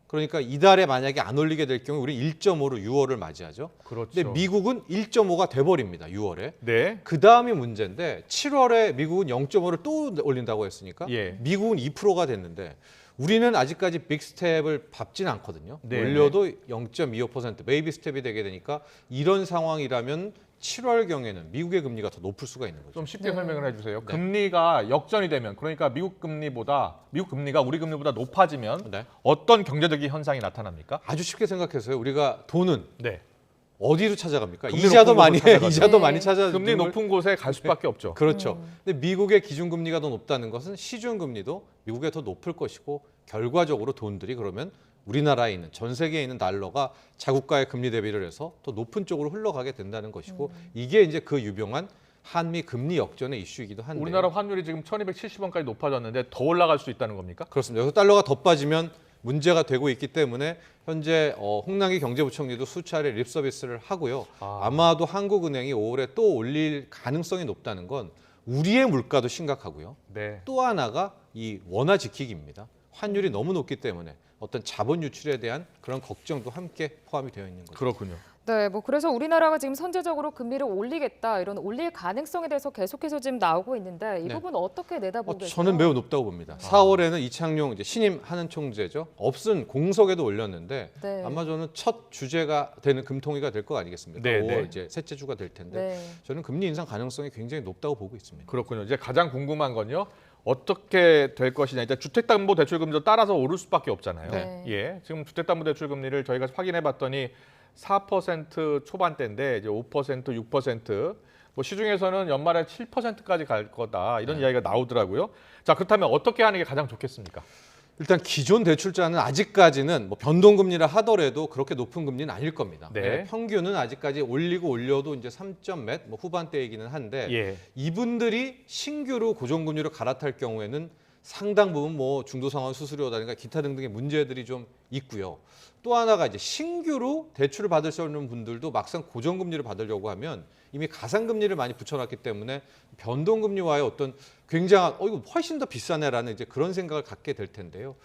그러니까 이달에 만약에 안 올리게 될 경우 우리 1.5로 6월을 맞이하죠. 그렇죠. 근데 미국은 1.5가 돼버립니다. 6월에. 네. 그 다음이 문제인데 7월에 미국은 0.5를 또 올린다고 했으니까 예. 미국은 2%가 됐는데 우리는 아직까지 빅스텝을 밟지는 않거든요. 네. 올려도 0.25% 베이비 스텝이 되게 되니까 이런 상황이라면 7월경에는 미국의 금리가 더 높을 수가 있는 거죠. 좀 쉽게 설명을 해주세요. 네. 금리가 역전이 되면 그러니까 미국 금리가 우리 금리보다 높아지면 네. 어떤 경제적인 현상이 나타납니까? 아주 쉽게 생각해서요. 우리가 돈은 네. 어디로 찾아갑니까? 금리 이자도 높은 많이 곳으로 찾아가죠. 이자도 많이 찾아. 금리 높은 곳에 갈 수밖에 없죠. 그렇죠. 근데 미국의 기준금리가 더 높다는 것은 시중금리도 미국에 더 높을 것이고 결과적으로 돈들이 그러면 우리나라에 있는 전 세계에 있는 달러가 자국가의 금리 대비를 해서 더 높은 쪽으로 흘러가게 된다는 것이고 이게 이제 그 유명한 한미 금리 역전의 이슈이기도 한데 우리나라 환율이 지금 1,270원까지 높아졌는데 더 올라갈 수 있다는 겁니까? 그렇습니다. 여기서 달러가 더 빠지면 문제가 되고 있기 때문에 현재 홍남기 경제부총리도 수차례 립 서비스를 하고요. 아마도 한국은행이 5월에 또 올릴 가능성이 높다는 건 우리의 물가도 심각하고요. 네. 또 하나가 이 원화 지키기입니다. 환율이 너무 높기 때문에 어떤 자본 유출에 대한 그런 걱정도 함께 포함이 되어 있는 거죠. 그렇군요. 네, 뭐 그래서 우리나라가 지금 선제적으로 금리를 올리겠다 이런 올릴 가능성에 대해서 계속해서 지금 나오고 있는데 이 네. 부분 어떻게 내다보고 계세요? 저는 매우 높다고 봅니다. 4월에는 이창용 이제 신임 하는 총재죠. 없은 공석에도 올렸는데 네. 아마 저는 첫 주제가 되는 금통위가 될 거 아니겠습니까? 네, 5월 네. 이제 셋째 주가 될 텐데 네. 저는 금리 인상 가능성이 굉장히 높다고 보고 있습니다. 그렇군요. 이제 가장 궁금한 건요. 어떻게 될 것이냐. 이제 주택담보대출금리도 따라서 오를 수밖에 없잖아요. 네. 예, 지금 주택담보대출금리를 저희가 확인해봤더니 4% 초반대인데 이제 5%, 6%, 뭐 시중에서는 연말에 7%까지 갈 거다 이런 이야기가 나오더라고요. 자, 그렇다면 어떻게 하는 게 가장 좋겠습니까? 일단 기존 대출자는 아직까지는 뭐 변동금리라 하더라도 그렇게 높은 금리는 아닐 겁니다. 네. 평균은 아직까지 올리고 올려도 이제 3점 몇 뭐 후반대이기는 한데 예. 이분들이 신규로 고정금리로 갈아탈 경우에는 상당 부분 뭐 중도상환 수수료라든가 기타 등등의 문제들이 좀 있고요. 또 하나가 이제 신규로 대출을 받을 수 있는 분들도 막상 고정금리를 받으려고 하면 이미 가상금리를 많이 붙여놨기 때문에 변동금리와의 어떤 굉장한 이거 훨씬 더 비싸네라는 이제 그런 생각을 갖게 될 텐데요.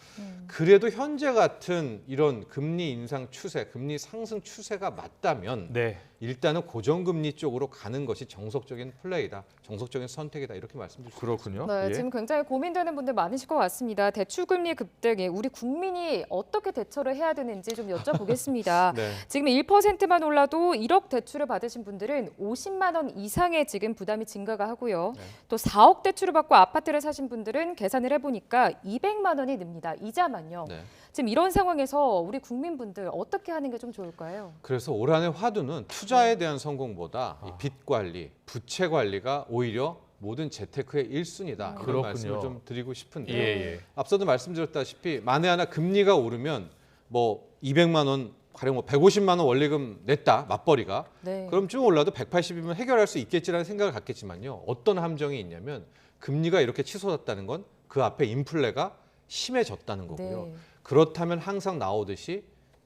그래도 현재 같은 이런 금리 인상 추세, 금리 상승 추세가 맞다면 네. 일단은 고정금리 쪽으로 가는 것이 정석적인 플레이다, 정석적인 선택이다 이렇게 말씀드릴 수 그렇군요. 네, 예. 지금 굉장히 고민되는 분들 많으실 것 같습니다. 대출금리 급등에 우리 국민이 어떻게 대처를 해야 되는지 좀 여쭤보겠습니다. 네. 지금 1%만 올라도 1억 대출을 받으신 분들은 50만 원 이상의 지금 부담이 증가가 하고요. 또 4억 대출을 받고 아파트를 사신 분들은 계산을 해보니까 200만 원이 늡니다. 이자만요. 네. 지금 이런 상황에서 우리 국민분들 어떻게 하는 게 좀 좋을까요? 그래서 올 한해 화두는 투자에 대한 성공보다 이 빚 관리, 부채 관리가 오히려 모든 재테크의 1순위다. 이런 그렇군요. 말씀을 좀 드리고 싶은데 예. 앞서도 말씀드렸다시피 만에 하나 금리가 오르면 뭐 200만 원 가령 뭐 150만 원 원리금 냈다 맞벌이가 네. 그럼 좀 올라도 180이면 해결할 수 있겠지라는 생각을 갖겠지만요. 어떤 함정이 있냐면 금리가 이렇게 치솟았다는 건 그 앞에 인플레가 심해졌다는 거고요. 네. 그렇다면 항상 나오듯이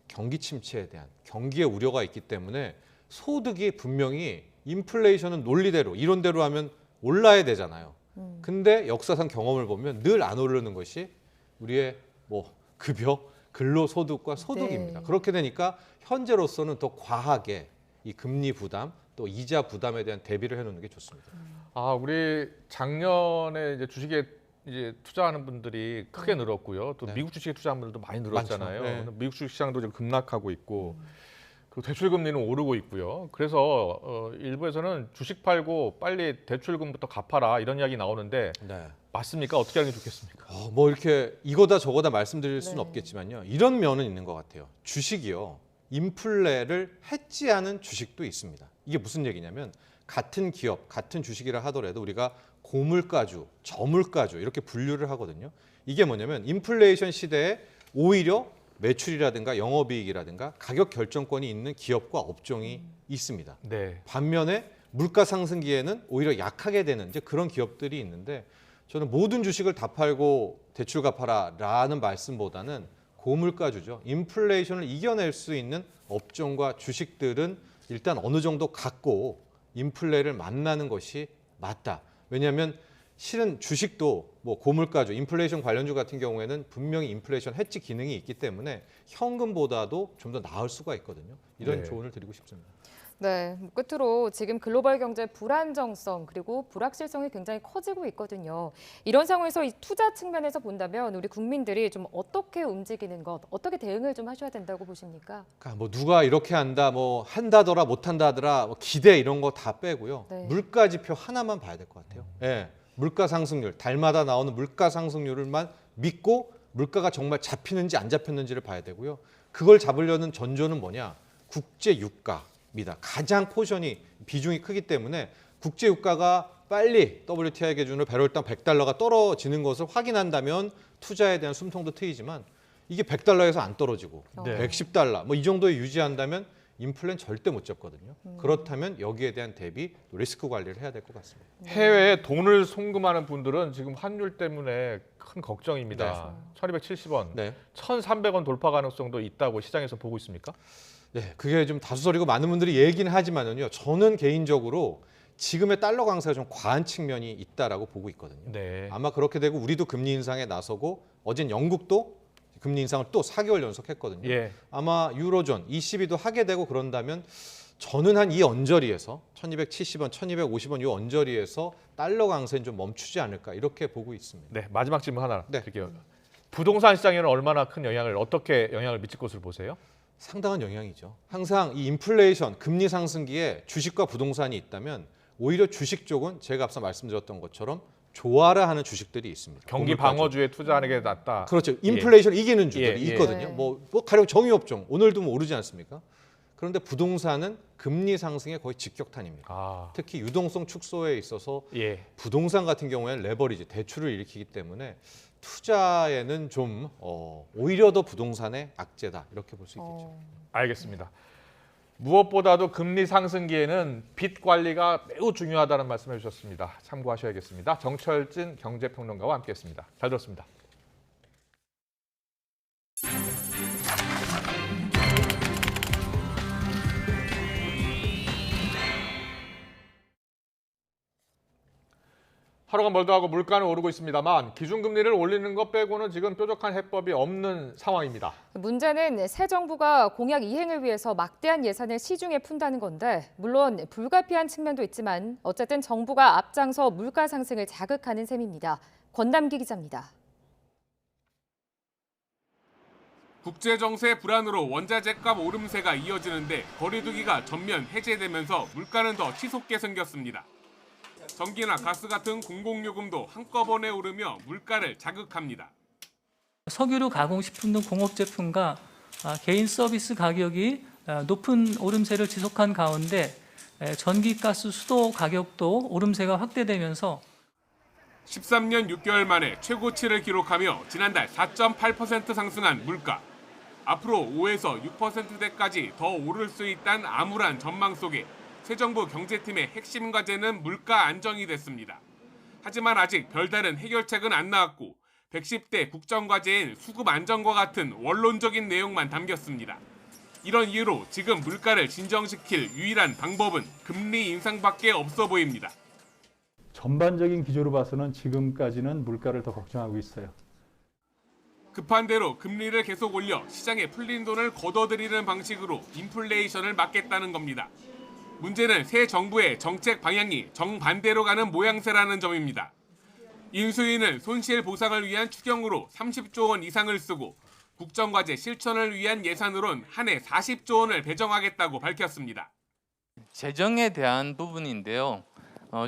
경기 침체에 대한 경기의 우려가 있기 때문에 소득이 분명히 인플레이션은 논리대로 이론대로 하면 올라야 되잖아요. 근데 역사상 경험을 보면 늘 안 오르는 것이 우리의 뭐 급여, 근로소득과 소득입니다. 네. 그렇게 되니까 현재로서는 더 과하게 이 금리 부담 또 이자 부담에 대한 대비를 해놓는 게 좋습니다. 아, 우리 작년에 이제 주식에 이제 투자하는 분들이 크게 늘었고요. 또 네. 미국 주식에 투자하는 분들도 많이 늘었잖아요. 많죠. 네. 미국 주식 시장도 지금 급락하고 있고 그리고 대출 금리는 오르고 있고요. 그래서 일부에서는 주식 팔고 빨리 대출금부터 갚아라 이런 이야기 나오는데 네. 맞습니까? 어떻게 하는 게 좋겠습니까? 뭐 이렇게 이거다 저거다 말씀드릴 수는 네. 없겠지만요. 이런 면은 있는 것 같아요. 주식이요. 인플레를 해지하는 주식도 있습니다. 이게 무슨 얘기냐면 같은 기업, 같은 주식이라 하더라도 우리가 고물가주, 저물가주 이렇게 분류를 하거든요. 이게 뭐냐면 인플레이션 시대에 오히려 매출이라든가 영업이익이라든가 가격 결정권이 있는 기업과 업종이 있습니다. 네. 반면에 물가 상승기에는 오히려 약하게 되는 이제 그런 기업들이 있는데 저는 모든 주식을 다 팔고 대출 갚아라라는 말씀보다는 고물가주죠. 인플레이션을 이겨낼 수 있는 업종과 주식들은 일단 어느 정도 갖고 인플레를 만나는 것이 맞다. 왜냐하면 실은 주식도 뭐 고물가주, 인플레이션 관련주 같은 경우에는 분명히 인플레이션 해지 기능이 있기 때문에 현금보다도 좀 더 나을 수가 있거든요. 이런 네. 조언을 드리고 싶습니다. 네, 끝으로 지금 글로벌 경제 불안정성 그리고 불확실성이 굉장히 커지고 있거든요. 이런 상황에서 이 투자 측면에서 본다면 우리 국민들이 좀 어떻게 움직이는 것, 어떻게 대응을 좀 하셔야 된다고 보십니까? 그러니까 뭐 누가 이렇게 한다, 뭐 한다더라, 못한다더라, 뭐 기대 이런 거 다 빼고요. 네. 물가 지표 하나만 봐야 될 것 같아요. 예, 물가 상승률, 달마다 나오는 물가 상승률을만 믿고 물가가 정말 잡히는지 안 잡혔는지를 봐야 되고요. 그걸 잡으려는 전조는 뭐냐? 국제 유가, 가장 포션이 비중이 크기 때문에 국제 유가가 빨리 WTI 기준으로 배럴당 100달러가 떨어지는 것을 확인한다면 투자에 대한 숨통도 트이지만 이게 100달러에서 안 떨어지고 네. 110달러 뭐 이 정도에 유지한다면 인플레는 절대 못 잡거든요. 그렇다면 여기에 대한 대비 리스크 관리를 해야 될 것 같습니다. 해외에 돈을 송금하는 분들은 지금 환율 때문에 큰 걱정입니다. 1270원, 1300원 돌파 가능성도 있다고 시장에서 보고 있습니까? 네, 그게 좀 다수설이고 많은 분들이 얘기는 하지만은요. 저는 개인적으로 지금의 달러 강세가 좀 과한 측면이 있다라고 보고 있거든요. 네. 아마 그렇게 되고 우리도 금리 인상에 나서고 어젠 영국도 금리 인상을 또 4개월 연속했거든요. 예. 아마 유로존, ECB도 하게 되고 그런다면 저는 한 이 언저리에서 1270원, 1250원 이 언저리에서 달러 강세는 좀 멈추지 않을까 이렇게 보고 있습니다. 네, 마지막 질문 하나 드릴게요. 부동산 시장에는 얼마나 큰 어떻게 영향을 미칠 것으로 보세요? 상당한 영향이죠. 항상 이 인플레이션, 금리 상승기에 주식과 부동산이 있다면 오히려 주식 쪽은 제가 앞서 말씀드렸던 것처럼 좋아라 하는 주식들이 있습니다. 경기 방어주에 투자하는 게 낫다. 그렇죠. 인플레이션 예. 이기는 주들이 있거든요. 뭐 가령 정유업종 오늘도 뭐 오르지 않습니까? 그런데 부동산은 금리 상승에 거의 직격탄입니다. 특히 유동성 축소에 있어서 부동산 같은 경우에는 레버리지, 대출을 일으키기 때문에 투자에는 좀 오히려 더 부동산의 악재다 이렇게 볼 수 있겠죠. 알겠습니다. 무엇보다도 금리 상승기에는 빚 관리가 매우 중요하다는 말씀해 주셨습니다. 참고하셔야겠습니다. 정철진 경제평론가와 함께했습니다. 잘 들었습니다. 하루가 멀다 하고 물가는 오르고 있습니다만 기준금리를 올리는 것 빼고는 지금 뾰족한 해법이 없는 상황입니다. 문제는 새 정부가 공약 이행을 위해서 막대한 예산을 시중에 푼다는 건데 물론 불가피한 측면도 있지만 어쨌든 정부가 앞장서 물가 상승을 자극하는 셈입니다. 권남기 기자입니다. 국제정세 불안으로 원자재값 오름세가 이어지는데 거리두기가 전면 해제되면서 물가는 더 치솟게 생겼습니다. 전기나 가스 같은 공공요금도 한꺼번에 오르며 물가를 자극합니다. 석유류 가공식품 등 공업제품과 개인 서비스 가격이 높은 오름세를 지속한 가운데 전기, 가스, 수도 가격도 오름세가 확대되면서 13년 6개월 만에 최고치를 기록하며 지난달 4.8% 상승한 물가. 앞으로 5에서 6%대까지 더 오를 수 있다는 암울한 전망 속에 새 정부 경제팀의 핵심 과제는 물가 안정이 됐습니다. 하지만 아직 별다른 해결책은 안 나왔고 110대 국정과제인 수급 안정과 같은 원론적인 내용만 담겼습니다. 이런 이유로 지금 물가를 진정시킬 유일한 방법은 금리 인상밖에 없어 보입니다. 전반적인 기조로 봐서는 지금까지는 물가를 더 걱정하고 있어요. 급한 대로 금리를 계속 올려 시장에 풀린 돈을 걷어들이는 방식으로 인플레이션을 막겠다는 겁니다. 문제는 새 정부의 정책 방향이 정반대로 가는 모양새라는 점입니다. 인수위는 손실 보상을 위한 추경으로 30조 원 이상을 쓰고 국정과제 실천을 위한 예산으론 한 해 40조 원을 배정하겠다고 밝혔습니다. 재정에 대한 부분인데요.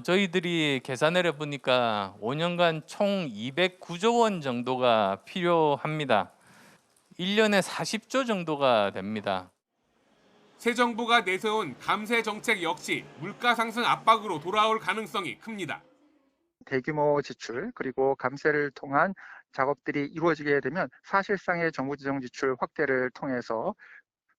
저희들이 계산을 해보니까 5년간 총 209조 원 정도가 필요합니다. 1년에 40조 정도가 됩니다. 새 정부가 내세운 감세 정책 역시 물가 상승 압박으로 돌아올 가능성이 큽니다. 대규모 지출 그리고 감세를 통한 작업들이 이루어지게 되면 사실상의 정부 재정 지출 확대를 통해서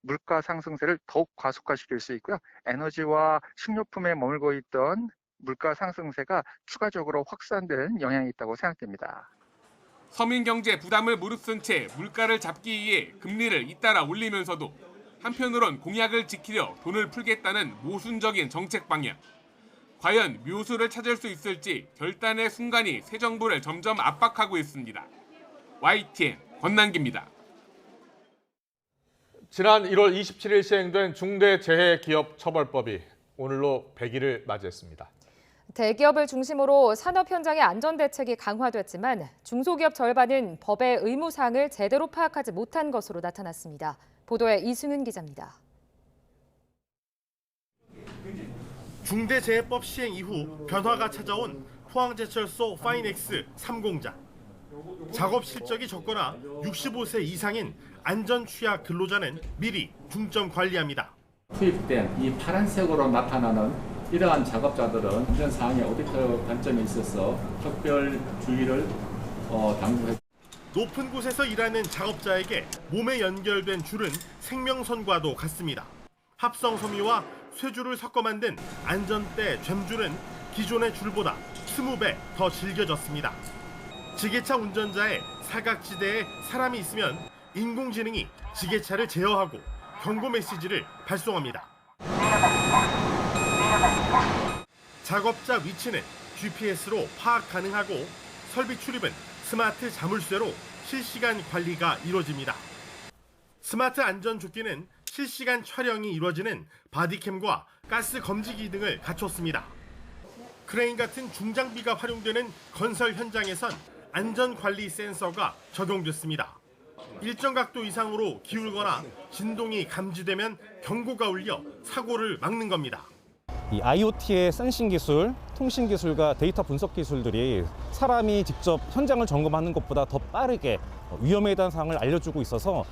물가 상승세를 더욱 과속화시킬 수 있고요. 에너지와 식료품에 머물고 있던 물가 상승세가 추가적으로 확산되는 영향이 있다고 생각됩니다. 서민 경제 부담을 무릅쓴 채 물가를 잡기 위해 금리를 잇따라 올리면서도 한편으론 공약을 지키려 돈을 풀겠다는 모순적인 정책 방향. 과연 묘수를 찾을 수 있을지 결단의 순간이 새 정부를 점점 압박하고 있습니다. YTN 권남기입니다. 지난 1월 27일 시행된 중대재해기업처벌법이 오늘로 100일을 맞이했습니다. 대기업을 중심으로 산업 현장의 안전대책이 강화됐지만 중소기업 절반은 법의 의무사항을 제대로 파악하지 못한 것으로 나타났습니다. 보도에 이승은 기자입니다. 중대재해법 시행 이후 변화가 찾아온 포항제철소 파이넥스 3공장. 작업 실적이 적거나 65세 이상인 안전 취약 근로자는 미리 중점 관리합니다. 투입된 이 파란색으로 나타나는 이러한 작업자들은 이런 사항에 오디터 관점에 있어서 특별 주의를 당부했습니다. 높은 곳에서 일하는 작업자에게 몸에 연결된 줄은 생명선과도 같습니다. 합성 섬유와 쇠줄을 섞어 만든 안전대 젬줄은 기존의 줄보다 20배 더 질겨졌습니다. 지게차 운전자의 사각지대에 사람이 있으면 인공지능이 지게차를 제어하고 경고 메시지를 발송합니다. 작업자 위치는 GPS로 파악 가능하고 설비 출입은 스마트 자물쇠로 실시간 관리가 이루어집니다. 스마트 안전조끼는 실시간 촬영이 이루어지는 바디캠과 가스 검지기 등을 갖췄습니다. 크레인 같은 중장비가 활용되는 건설 현장에선 안전관리 센서가 적용됐습니다. 일정 각도 이상으로 기울거나 진동이 감지되면 경고가 울려 사고를 막는 겁니다. 이 IoT의 센싱 기술, 통신 기술과 데이터 분석 기술들이 사람이 직접 현장을 점검하는 것보다 더 빠르게 위험에 대한 사항을 알려주고 있어서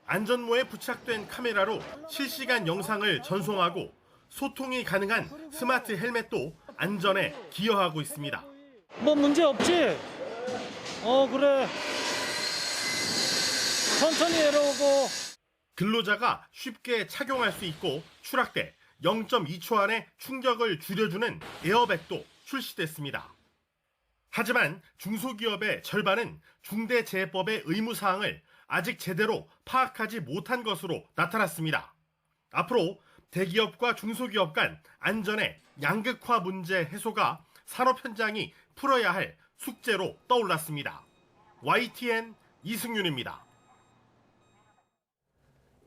안전모에 부착된 카메라로 실시간 영상을 전송하고 소통이 가능한 스마트 헬멧도 안전에 기여하고 있습니다. 뭐 문제 없지? 그래. 천천히 내려오고. 근로자가 쉽게 착용할 수 있고 추락 때 0.2초 안에 충격을 줄여주는 에어백도 출시됐습니다. 하지만 중소기업의 절반은 중대재해법의 의무사항을 아직 제대로 파악하지 못한 것으로 나타났습니다. 앞으로 대기업과 중소기업 간 안전의 양극화 문제 해소가 산업 현장이 풀어야 할 숙제로 떠올랐습니다. YTN 이승윤입니다.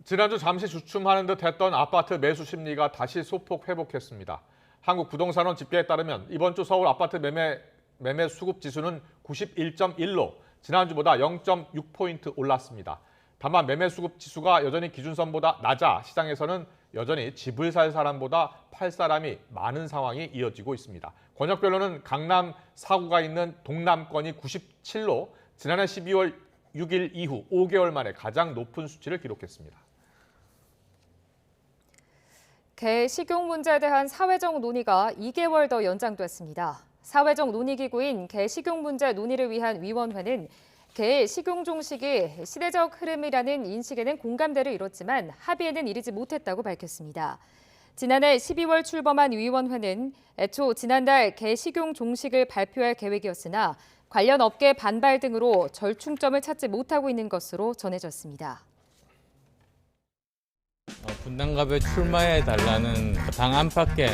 지난주 잠시 주춤하는 듯 했던 아파트 매수 심리가 다시 소폭 회복했습니다. 한국부동산원 집계에 따르면 이번 주 서울 아파트 매매 수급 지수는 91.1로 지난주보다 0.6포인트 올랐습니다. 다만 매매 수급 지수가 여전히 기준선보다 낮아 시장에서는 여전히 집을 살 사람보다 팔 사람이 많은 상황이 이어지고 있습니다. 권역별로는 강남 4구가 있는 동남권이 97로 지난해 12월 6일 이후 5개월 만에 가장 높은 수치를 기록했습니다. 개 식용 문제에 대한 사회적 논의가 2개월 더 연장됐습니다. 사회적 논의기구인 개 식용 문제 논의를 위한 위원회는 개 식용 종식이 시대적 흐름이라는 인식에는 공감대를 이뤘지만 합의에는 이르지 못했다고 밝혔습니다. 지난해 12월 출범한 위원회는 애초 지난달 개 식용 종식을 발표할 계획이었으나 관련 업계 반발 등으로 절충점을 찾지 못하고 있는 것으로 전해졌습니다. 분당갑에 출마해달라는 당 안팎의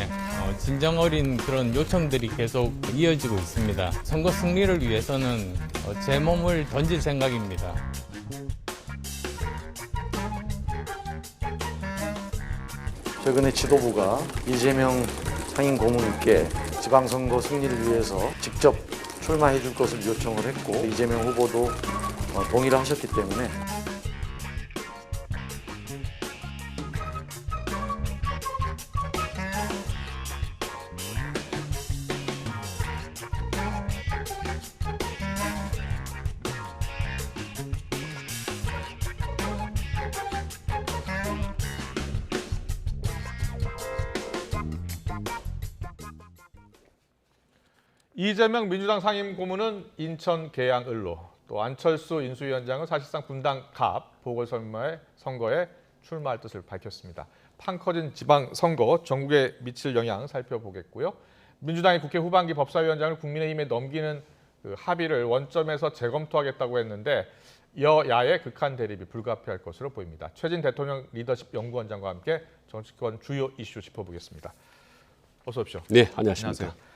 진정 어린 그런 요청들이 계속 이어지고 있습니다. 선거 승리를 위해서는 제 몸을 던질 생각입니다. 최근에 지도부가 이재명 상임 고문께 지방선거 승리를 위해서 직접 출마해 줄 것을 요청을 했고 이재명 후보도 동의를 하셨기 때문에 이재명 민주당 상임 고문은 인천 계양을로, 또 안철수 인수위원장은 사실상 분당갑 보궐선거에 출마할 뜻을 밝혔습니다. 판 커진 지방선거 전국에 미칠 영향 살펴보겠고요. 민주당이 국회 후반기 법사위원장을 국민의힘에 넘기는 합의를 원점에서 재검토하겠다고 했는데 여야의 극한 대립이 불가피할 것으로 보입니다. 최진 대통령 리더십 연구원장과 함께 정치권 주요 이슈 짚어보겠습니다. 어서 오십시오. 네, 안녕하십니까. 안녕하세요.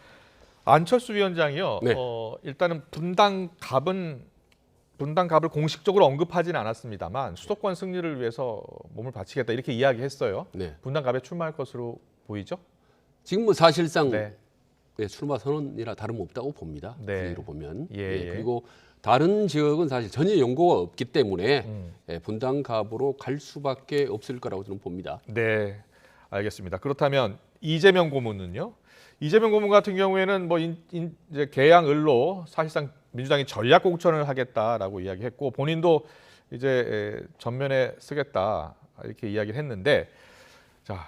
안철수 위원장이요. 네. 일단은 분당갑을 공식적으로 언급하지는 않았습니다만 수도권 승리를 위해서 몸을 바치겠다 이렇게 이야기했어요. 네. 분당갑에 출마할 것으로 보이죠? 지금 뭐 사실상 네. 출마 선언이라 다름없다고 봅니다. 네. 분위기로 보면. 예. 그리고 다른 지역은 사실 전혀 연고가 없기 때문에 분당갑으로 갈 수밖에 없을 거라고 저는 봅니다. 네, 알겠습니다. 그렇다면 이재명 고문은요? 이재명 고문 같은 경우에는 이제 계양을로 사실상 민주당이 전략 공천을 하겠다라고 이야기했고 본인도 이제 전면에 쓰겠다 이렇게 이야기를 했는데 자,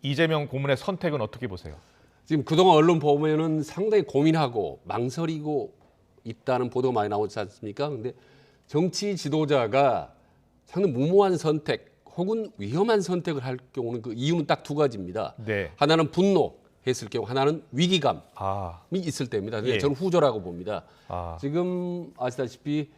이재명 고문의 선택은 어떻게 보세요? 지금 그동안 언론 보면은 상당히 고민하고 망설이고 있다는 보도가 많이 나오지 않습니까? 근데 정치 지도자가 상당히 무모한 선택 혹은 위험한 선택을 할 경우는 그 이유는 딱 두 가지입니다. 네. 하나는 분노했을 경우, 하나는 위기감이 있을 때입니다. 예. 저는 후조라고 봅니다. 지금 아시다시피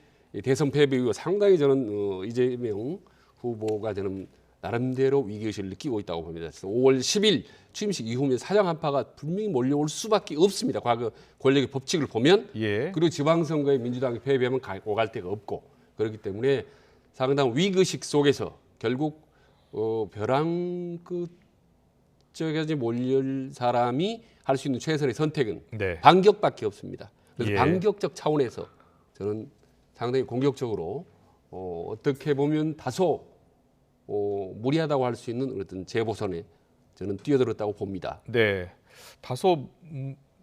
대선 패배 이후 상당히 저는 이재명 후보가 저는 나름대로 위기의식을 느끼고 있다고 봅니다. 그래서 5월 10일 취임식 이후면 사장 한파가 분명히 몰려올 수밖에 없습니다. 과거 권력의 법칙을 보면 그리고 지방선거에 민주당이 패배하면 오갈 데가 없고 그렇기 때문에 상당한 위기의식 속에서 결국 벼랑 끝쪽에 몰릴 사람이 할 수 있는 최선의 선택은 반격밖에 없습니다. 그래서 반격적 차원에서 저는 상당히 공격적으로 어떻게 보면 다소 무리하다고 할 수 있는 어떤 재보선에 저는 뛰어들었다고 봅니다. 네, 다소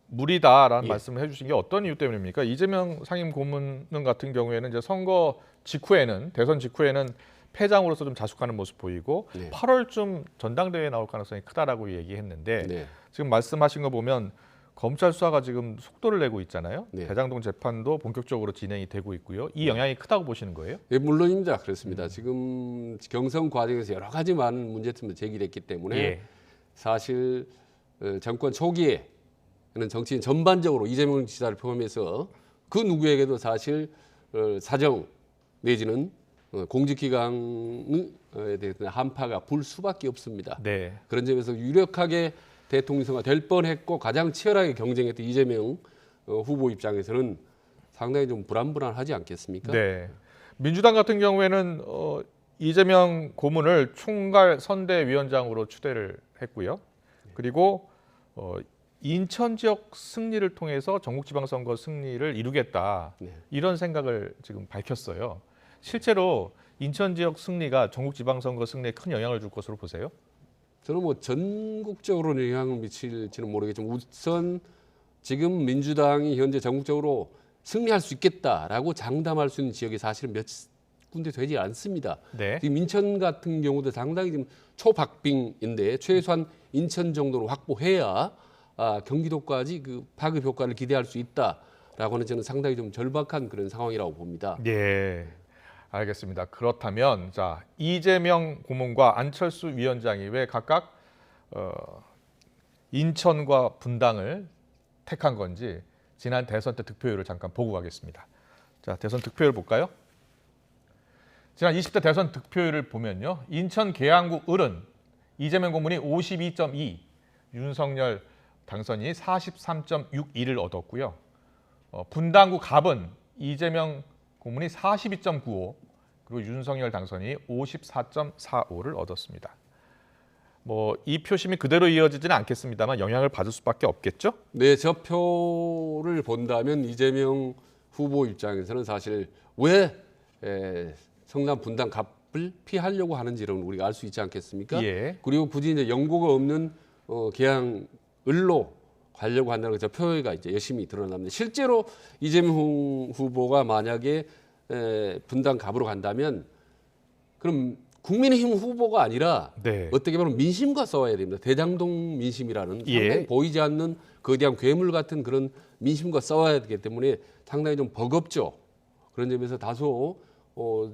무리다라는 예. 말씀을 해주신 게 어떤 이유 때문입니까? 이재명 상임 고문 같은 경우에는 이제 선거 직후에는 대선 직후에는 패장으로서 좀 자숙하는 모습 보이고 8월쯤 전당대회에 나올 가능성이 크다라고 얘기했는데 지금 말씀하신 거 보면 검찰 수사가 지금 속도를 내고 있잖아요. 대장동 재판도 본격적으로 진행이 되고 있고요. 이 영향이 크다고 보시는 거예요? 예, 물론입니다. 그렇습니다. 지금 경선 과정에서 여러 가지 많은 문제점도 제기됐기 때문에 사실 정권 초기에는 정치인 전반적으로 이재명 지사를 포함해서 그 누구에게도 사실 사정 내지는 공직기강에 대한 한파가 불 수밖에 없습니다. 그런 점에서 유력하게 대통령 선거가 될 뻔했고 가장 치열하게 경쟁했던 이재명 후보 입장에서는 상당히 좀 불안불안하지 않겠습니까? 네. 민주당 같은 경우에는 이재명 고문을 총괄 선대위원장으로 추대를 했고요. 그리고 인천 지역 승리를 통해서 전국지방선거 승리를 이루겠다 이런 생각을 지금 밝혔어요. 실제로 인천 지역 승리가 전국지방선거 승리에 큰 영향을 줄 것으로 보세요? 저는 뭐 전국적으로는 영향을 미칠지는 모르겠지만 우선 지금 민주당이 현재 전국적으로 승리할 수 있겠다라고 장담할 수 있는 지역이 사실은 몇 군데 되지 않습니다. 지금 인천 같은 경우도 상당히 지금 초박빙인데 최소한 인천 정도는 확보해야 경기도까지 그 파급 효과를 기대할 수 있다라고 하는 저는 상당히 좀 절박한 그런 상황이라고 봅니다. 네. 알겠습니다. 그렇다면 자 이재명 고문과 안철수 위원장이 왜 각각 인천과 분당을 택한 건지 지난 대선 때 득표율을 잠깐 보고 가겠습니다. 자 대선 득표율 볼까요? 지난 20대 대선 득표율을 보면요. 인천 계양구 을은 이재명 고문이 52.2, 윤석열 당선인이 43.61을 얻었고요. 분당구 갑은 이재명 고문이 42.95 그리고 윤석열 당선이 54.45를 얻었습니다. 뭐 이 표심이 그대로 이어지지는 않겠습니다만 영향을 받을 수밖에 없겠죠? 네, 저 표를 본다면 이재명 후보 입장에서는 사실 왜 성남 분당 갑을 피하려고 하는지를 우리가 알 수 있지 않겠습니까? 그리고 굳이 이제 연고가 없는 계양을로 가려고 한다는 저 표가 이제 열심히 드러납니다. 실제로 이재명 후보가 만약에 분당 갑으로 간다면 그럼 국민의힘 후보가 아니라 어떻게 보면 민심과 싸워야 됩니다. 대장동 민심이라는 상당히 보이지 않는 거대한 괴물 같은 그런 민심과 싸워야 되기 때문에 상당히 좀 버겁죠. 그런 점에서 다소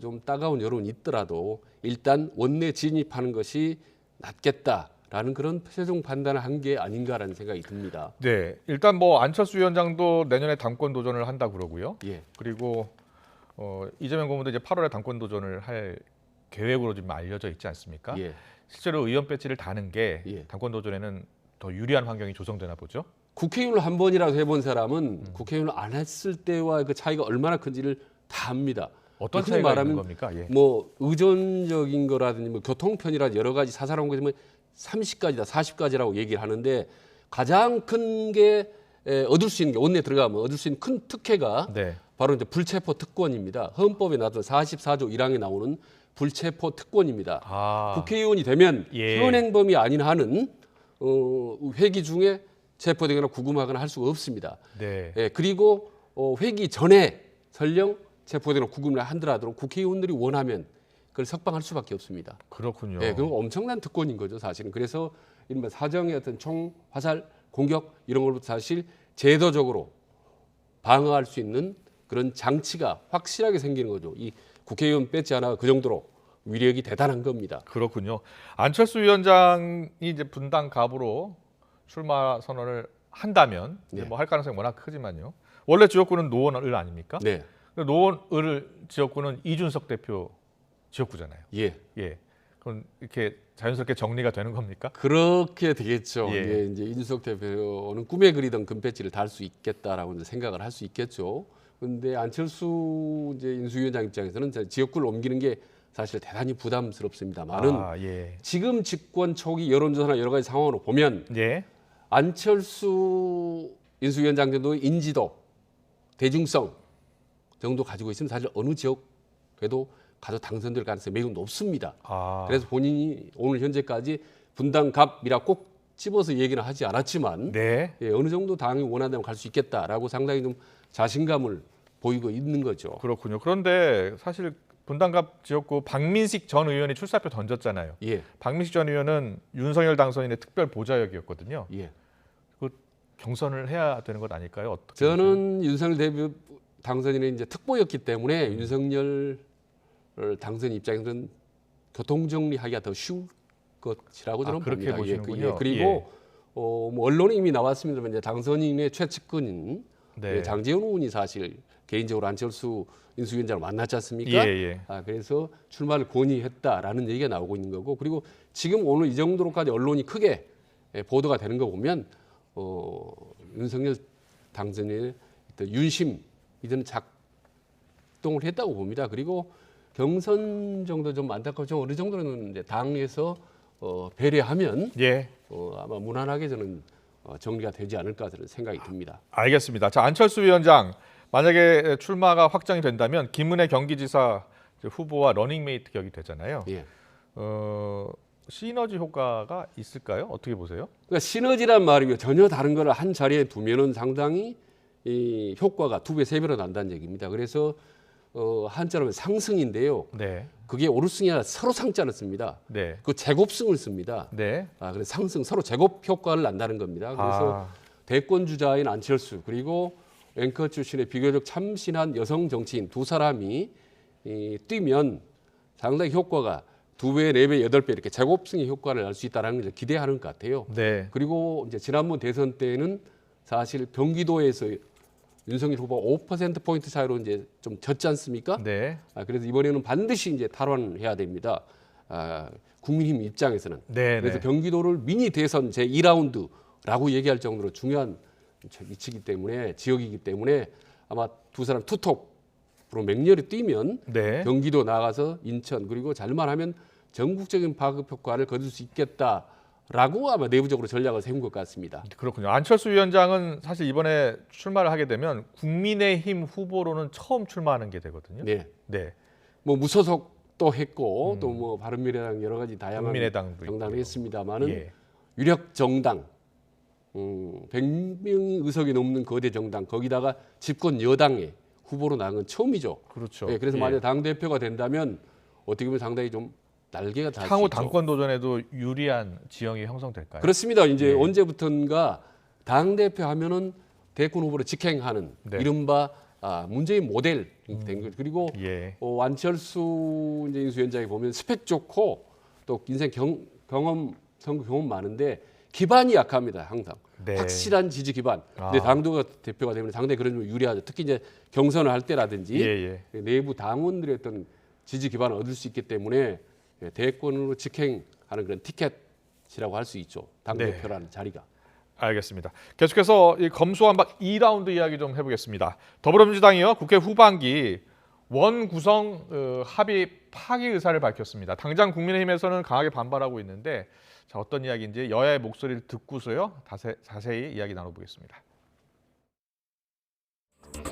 좀 따가운 여론이 있더라도 일단 원내 진입하는 것이 낫겠다라는 그런 최종 판단을 한 게 아닌가라는 생각이 듭니다. 네, 일단 뭐 안철수 위원장도 내년에 당권 도전을 한다 그러고요. 그리고 이재명 고문도 이제 8월에 당권 도전을 할 계획으로 지금 알려져 있지 않습니까? 실제로 의원 배지를 다는 게 당권 도전에는 더 유리한 환경이 조성되나 보죠. 국회의원을 한 번이라도 해본 사람은 국회의원을 안 했을 때와 그 차이가 얼마나 큰지를 다 압니다. 어떤 차이가 있는 겁니까? 뭐 의존적인 거라든지 뭐 교통편이라든지 여러 가지 사사로운 것이면 30가지다 40가지라고 얘기를 하는데 가장 큰 게 얻을 수 있는 게 원내에 들어가면 얻을 수 있는 큰 특혜가 바로 이제 불체포 특권입니다. 헌법에 나왔던 44조 1항에 나오는 불체포 특권입니다. 국회의원이 되면 현행범이 아닌 한은 회기 중에 체포되거나 구금하거나 할 수가 없습니다. 그리고 회기 전에 설령 체포되거나 구금을 한다라도 국회의원들이 원하면 그걸 석방할 수밖에 없습니다. 그렇군요. 예, 그리고 엄청난 특권인 거죠, 사실은. 그래서 이른바 사정의 어떤 총 화살 공격 이런 걸부터 사실 제도적으로 방어할 수 있는 그런 장치가 확실하게 생기는 거죠. 이 국회의원 배지 하나가 그 정도로 위력이 대단한 겁니다. 그렇군요. 안철수 위원장이 이제 분당 갑으로 출마 선언을 한다면 네. 뭐 할 가능성이 워낙 크지만요. 원래 지역구는 노원을 아닙니까? 네. 노원을 지역구는 이준석 대표 지역구잖아요. 예. 예. 그럼 이렇게 자연스럽게 정리가 되는 겁니까? 그렇게 되겠죠. 예. 예, 이제 이준석 대표는 꿈에 그리던 금배지를 달 수 있겠다라고 이제 생각을 할 수 있겠죠. 그런데 안철수 이제 인수위원장 입장에서는 지역구를 옮기는 게 사실 대단히 부담스럽습니다만은 예. 지금 집권 초기 여론조사나 여러 가지 상황으로 보면 예. 안철수 인수위원장 정도의 인지도, 대중성 정도 가지고 있으면 사실 어느 지역에도 가서 당선될 가능성이 매우 높습니다. 그래서 본인이 오늘 현재까지 분당갑이라 꼭 집어서 얘기는 하지 않았지만 네. 예, 어느 정도 당이 원한다면 갈 수 있겠다라고 상당히 좀 자신감을 보이고 있는 거죠. 그렇군요. 그런데 사실 분당갑 지역구 박민식 전 의원이 출사표 던졌잖아요. 예. 박민식 전 의원은 윤석열 당선인의 특별 보좌역이었거든요. 예. 그 경선을 해야 되는 것 아닐까요? 어떻게 저는 윤석열 대표 당선인의 이제 특보였기 때문에 윤석열 당선 입장에서는 교통 정리하기가 더 쉬울 것이라고 저는 그렇게 봅니다. 보시는군요. 예, 그리고 뭐 언론에 이미 나왔습니다만 이제 당선인의 최측근인 네. 장제원 의원이 사실 개인적으로 안철수 인수위원장을 만났지 않습니까? 예. 그래서 출마를 권유했다라는 얘기가 나오고 있는 거고, 그리고 지금 오늘 이 정도로까지 언론이 크게 보도가 되는 거 보면 윤석열 당선인의 윤심 이들은 작동을 했다고 봅니다. 그리고 경선 정도 좀 안타깝죠. 어느 정도는 이제 당에서 배려하면 아마 무난하게 저는 정리가 되지 않을까 저는 생각이 듭니다. 알겠습니다. 자, 안철수 위원장 만약에 출마가 확정이 된다면 김은혜 경기지사 후보와 러닝메이트 격이 되잖아요. 예. 시너지 효과가 있을까요? 어떻게 보세요? 그러니까 시너지란 말이요, 전혀 다른 거를 한 자리에 두면은 상당히 이 효과가 2배, 3배로 난다는 얘기입니다. 그래서 한자로 상승인데요. 네. 그게 오르승이 아니라 서로 상자를 씁니다. 네. 그 제곱승을 씁니다. 네. 그래서 상승, 서로 제곱 효과를 난다는 겁니다. 그래서 대권 주자인 안철수 그리고 앵커 출신의 비교적 참신한 여성 정치인 두 사람이 뛰면 상당히 효과가 2배, 4배, 8배 이렇게 제곱승의 효과를 낼 수 있다는 걸 기대하는 것 같아요. 네. 그리고 이제 지난번 대선 때는 사실 경기도에서 윤석열 후보 5%포인트 차이로 이제 좀 졌지 않습니까? 네. 그래서 이번에는 반드시 이제 탈환해야 됩니다. 국민의힘 입장에서는. 네, 그래서 네. 경기도를 미니 대선 제2라운드라고 얘기할 정도로 중요한 위치이기 때문에, 지역이기 때문에 아마 두 사람 투톱으로 맹렬히 뛰면 네. 경기도 나가서 인천 그리고 잘만 하면 전국적인 파급 효과를 거둘 수 있겠다라고 아마 내부적으로 전략을 세운 것 같습니다. 그렇군요. 안철수 위원장은 사실 이번에 출마를 하게 되면 국민의힘 후보로는 처음 출마하는 게 되거든요. 네. 네. 뭐 무소속도 했고 또 뭐 바른미래당 여러 가지 다양한 국민의당도 정당을 있고요. 했습니다만은 예. 유력 정당 100명의 의석이 넘는 거대 정당 거기다가 집권 여당의 후보로 나간 건 처음이죠. 그렇죠. 네, 그래서 예. 만약 당 대표가 된다면 어떻게 보면 상당히 좀 날개가 달 수 있죠. 향후 당권 도전에도 유리한 지형이 형성될까요? 그렇습니다. 이제 예. 언제부턴가 당 대표 하면은 대권 후보를 직행하는 이른바 문재인 모델이 된 거죠. 그리고 예. 안철수 이제 인수위원장이 보면 스펙 좋고 또 인생 선거 경험 많은데 기반이 약합니다. 항상 네. 확실한 지지 기반. 근데 당도가 대표가 되면 상당히 그런 좀 유리하죠. 특히 이제 경선을 할 때라든지 내부 당원들의 어떤 지지 기반을 얻을 수 있기 때문에 대권으로 직행하는 그런 티켓이라고 할 수 있죠. 당 대표라는 자리가. 알겠습니다. 계속해서 이 검수완박 2라운드 이야기 좀 해보겠습니다. 더불어민주당이요 국회 후반기 원 구성 합의 파기 의사를 밝혔습니다. 당장 국민의힘에서는 강하게 반발하고 있는데 자, 어떤 이야기인지 여야의 목소리를 듣고서요 자세히 이야기 나눠보겠습니다.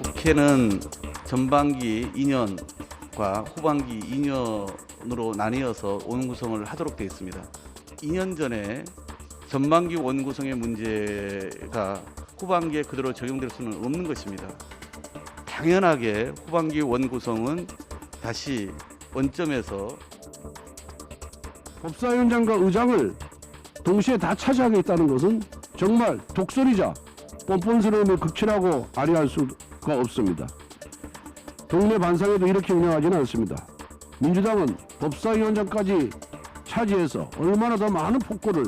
국회는 전반기 2년과 후반기 2년으로 나뉘어서 원구성을 하도록 되어 있습니다. 2년 전에 전반기 원구성의 문제가 후반기에 그대로 적용될 수는 없는 것입니다. 당연하게 후반기 원구성은 다시 원점에서 법사위원장과 의장을 동시에 다 차지하게 있다는 것은 정말 독설이자 뻔뻔스러움의 극치라고 아리할 수가 없습니다. 동네 반상회도 이렇게 운영하지는 않습니다. 민주당은 법사위원장까지 차지해서 얼마나 더 많은 폭거를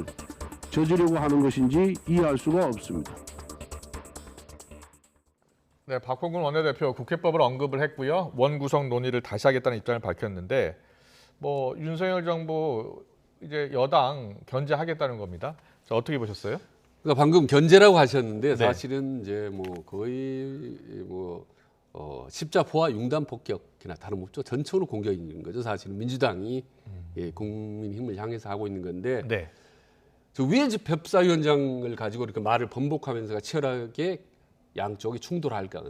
저지르려고 하는 것인지 이해할 수가 없습니다. 네, 박홍근 원내대표 국회법을 언급을 했고요. 원구성 논의를 다시 하겠다는 입장을 밝혔는데 뭐 윤석열 정부 이제 여당 견제하겠다는 겁니다. 자, 어떻게 보셨어요? 그러니까 방금 견제라고 하셨는데 네. 사실은 이제 뭐 거의 뭐 십자포와 융단 폭격이나 다름없죠. 전천후 공격이 있는 거죠. 사실은 민주당이 예, 국민힘을 향해서 하고 있는 건데 네. 저 위에 법사위원장을 가지고 이렇게 말을 번복하면서 치열하게 양쪽이 충돌할까.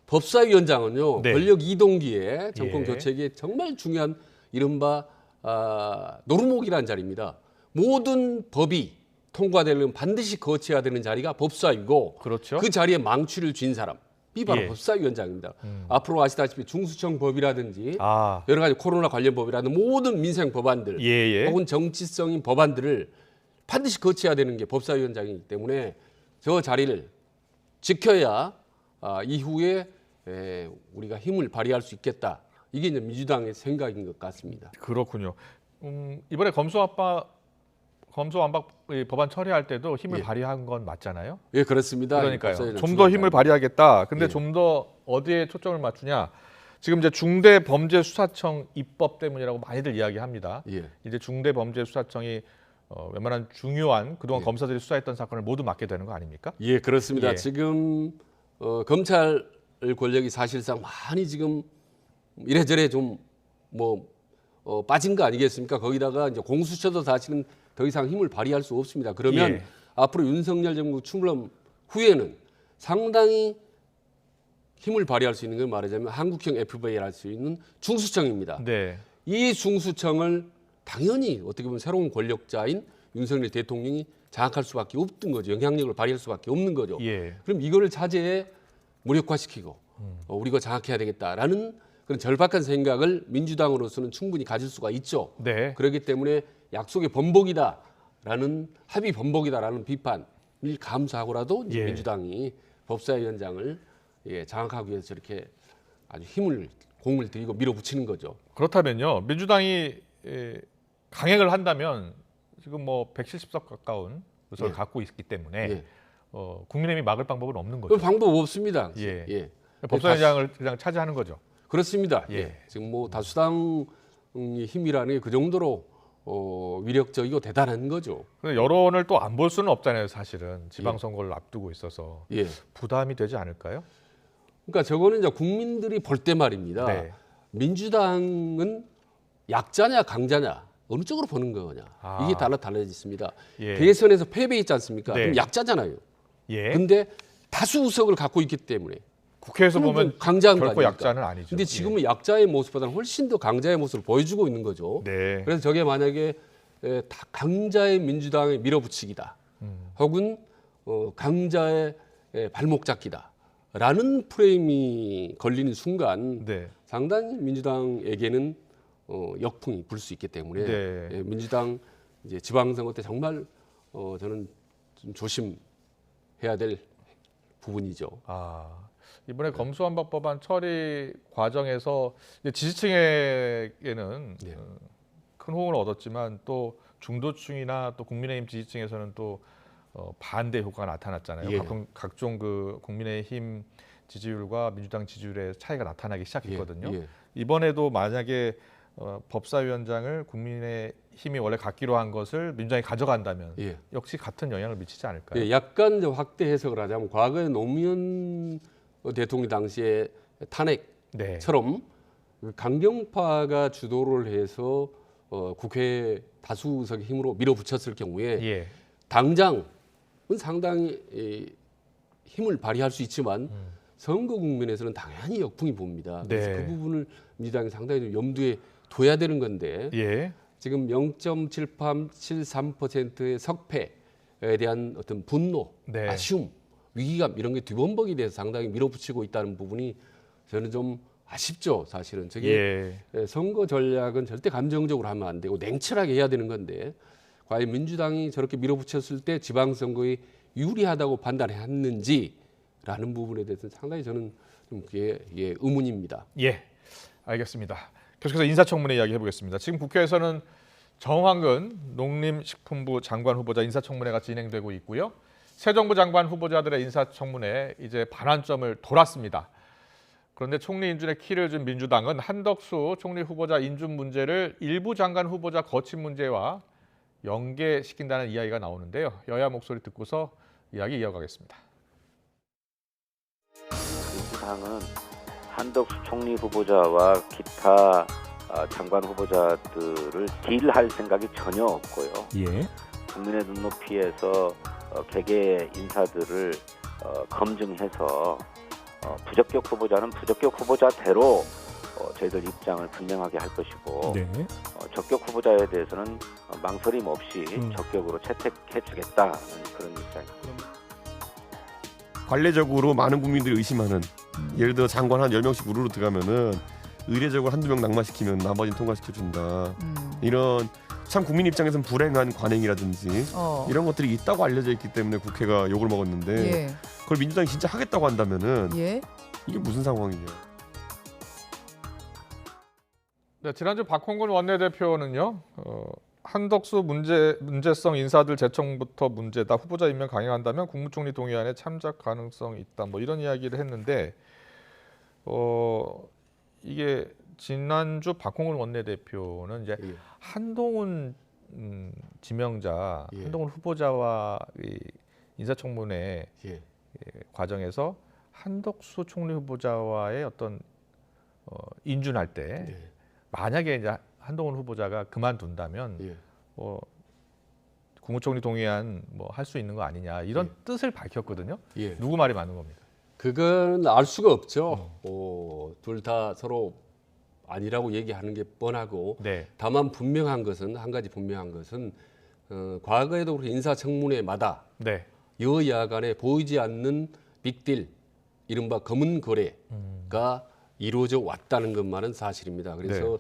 법사위원장은요 네. 권력 이동기에 정권 예. 교체기에 정말 중요한 이른바 노루목이라는 자리입니다. 모든 법이 통과되려면 반드시 거쳐야 되는 자리가 법사위고 그렇죠. 그 자리에 망치를 쥔 사람이 바로 예. 법사위원장입니다. 앞으로 아시다시피 중수청 법이라든지 아. 여러 가지 코로나 관련 법이라든지 모든 민생 법안들 예. 혹은 정치성인 법안들을 반드시 거쳐야 되는 게 법사위원장이기 때문에 저 자리를 지켜야 이후에 우리가 힘을 발휘할 수 있겠다. 이게 이제 민주당의 생각인 것 같습니다. 그렇군요. 이번에 검수완박 법안 처리할 때도 힘을 예. 발휘한 건 맞잖아요. 예, 그렇습니다. 그러니까요. 법사위는 좀 더 힘을 발휘하겠다. 근데 예. 좀 더 어디에 초점을 맞추냐? 지금 이제 중대범죄수사청 입법 때문이라고 많이들 이야기합니다. 예. 이제 중대범죄수사청이 웬만한 중요한 그동안 예. 검사들이 수사했던 사건을 모두 맡게 되는 거 아닙니까? 예, 그렇습니다. 예. 지금 검찰 권력이 사실상 많이 지금 이래저래 좀 뭐 빠진 거 아니겠습니까? 거기다가 이제 공수처도 사실은 더 이상 힘을 발휘할 수 없습니다. 그러면 예. 앞으로 윤석열 정부 출범 후에는 상당히 힘을 발휘할 수 있는 걸 말하자면 한국형 FBI를 할 수 있는 중수청입니다. 네. 이 중수청을 당연히 어떻게 보면 새로운 권력자인 윤석열 대통령이 장악할 수밖에 없던 거죠. 영향력을 발휘할 수밖에 없는 거죠. 예. 그럼 이거를 차제에 무력화시키고 우리가 장악해야 되겠다라는 그런 절박한 생각을 민주당으로서는 충분히 가질 수가 있죠. 네. 그렇기 때문에 약속의 번복이다라는 합의 번복이다라는 비판을 감수하고라도 이제 예. 민주당이 법사위원장을 장악하기 위해서 저렇게 아주 공을 들이고 밀어붙이는 거죠. 그렇다면요. 민주당이 강행을 한다면 지금 뭐 170석 가까운 의석을 예. 갖고 있기 때문에 예. 국민의힘이 막을 방법은 없는 거죠. 방법 없습니다. 예. 예. 법사위원장을 그냥 차지하는 거죠. 그렇습니다. 예. 예. 지금 뭐 다수당의 힘이라는 게 그 정도로 위력적이고 대단한 거죠. 근데 여론을 또 안 볼 수는 없잖아요, 사실은. 지방선거를 앞두고 있어서. 예. 부담이 되지 않을까요? 그러니까 저거는 이제 국민들이 볼 때 말입니다. 네. 민주당은 약자냐 강자냐 어느 쪽으로 보는 거냐 이게 달라지습니다. 예. 대선에서 패배했지 않습니까? 네. 그럼 약자잖아요. 예. 근데 다수 의석을 갖고 있기 때문에 국회에서 보면 강자인 거 결코 아닙니까? 약자는 아니죠. 근데 지금은 약자의 모습보다는 훨씬 더 강자의 모습을 보여주고 있는 거죠. 네. 그래서 저게 만약에 다 강자의 민주당의 밀어붙이기다, 혹은 강자의 발목 잡기다라는 프레임이 걸리는 순간 네. 상당히 민주당에게는 역풍이 불 수 있기 때문에 네. 민주당 이제 지방선거 때 정말 저는 좀 조심해야 될 부분이죠. 이번에 검수완박 법안 처리 과정에서 이제 지지층에게는 큰 호응을 얻었지만 또 중도층이나 또 국민의힘 지지층에서는 또 반대 효과가 나타났잖아요. 예. 각종 그 국민의힘 지지율과 민주당 지지율의 차이가 나타나기 시작했거든요. 예. 이번에도 만약에 법사위원장을 국민의힘이 원래 갖기로 한 것을 민주당이 가져간다면 예. 역시 같은 영향을 미치지 않을까요? 예, 약간 이제 확대 해석을 하자면 과거에 노무현 대통령 당시에 탄핵처럼 강경파가 주도를 해서 국회 다수석의 힘으로 밀어붙였을 경우에 당장은 상당히 힘을 발휘할 수 있지만 선거 국면에서는 당연히 역풍이 봅니다. 그래서 네. 그 부분을 민주당이 상당히 좀 염두에 둬야 되는 건데 지금 0.73%의 석패에 대한 어떤 분노, 네. 아쉬움, 위기감 이런 게 뒤범벅이 돼서 상당히 밀어붙이고 있다는 부분이 저는 좀 아쉽죠, 사실은. 저게 선거 전략은 절대 감정적으로 하면 안 되고 냉철하게 해야 되는 건데 과연 민주당이 저렇게 밀어붙였을 때 지방선거에 유리하다고 판단했는지라는 부분에 대해서는 상당히 저는 좀 그게 의문입니다. 예, 알겠습니다. 계속해서 인사청문회 이야기 해보겠습니다. 지금 국회에서는 정황근 농림식품부 장관 후보자 인사청문회가 진행되고 있고요. 새 정부 장관 후보자들의 인사청문회 이제 반환점을 돌았습니다. 그런데 총리 인준에 키를 준 민주당은 한덕수 총리 후보자 인준 문제를 일부 장관 후보자 거취 문제와 연계시킨다는 이야기가 나오는데요. 여야 목소리 듣고서 이야기 이어가겠습니다. 민주당은 한덕수 총리 후보자와 기타 장관 후보자들을 딜할 생각이 전혀 없고요. 국민의 눈높이에서 개개 인사들을 검증해서 부적격 후보자는 부적격 후보자대로 저희들 입장을 분명하게 할 것이고 적격 후보자에 대해서는 망설임 없이 적격으로 채택해주겠다는 그런 입장입니다. 관례적으로 많은 국민들이 의심하는 예를 들어 장관 한 10명씩 우르르 들어가면은 의례적으로 한두 명 낙마시키면 나머지는 통과시켜준다. 이런 참 국민 입장에서는 불행한 관행이라든지 이런 것들이 있다고 알려져 있기 때문에 국회가 욕을 먹었는데 그걸 민주당이 진짜 하겠다고 한다면은 이게 무슨 상황이냐. 네, 지난주 박홍근 원내대표는요. 한덕수 문제성 인사들 제청부터 문제다. 후보자 임명 강행한다면 국무총리 동의안에 참작 가능성이 있다. 뭐 이런 이야기를 했는데 이게 지난주 박홍근 원내대표는 이제 한동훈 지명자, 한동훈 후보자와 이 인사청문회 과정에서 한덕수 총리 후보자와의 어떤 인준할 때 만약에 이제 한동훈 후보자가 그만둔다면 국무총리 동의안 뭐 할 수 있는 거 아니냐 이런 뜻을 밝혔거든요. 누구 말이 맞는 겁니까? 그건 알 수가 없죠. 둘 다 서로 아니라고 얘기하는 게 뻔하고 다만 분명한 것은 한 가지 분명한 것은 과거에도 그렇게 인사청문회마다 여야 간에 보이지 않는 빅딜 이른바 검은 거래가 이루어져 왔다는 것만은 사실입니다. 그래서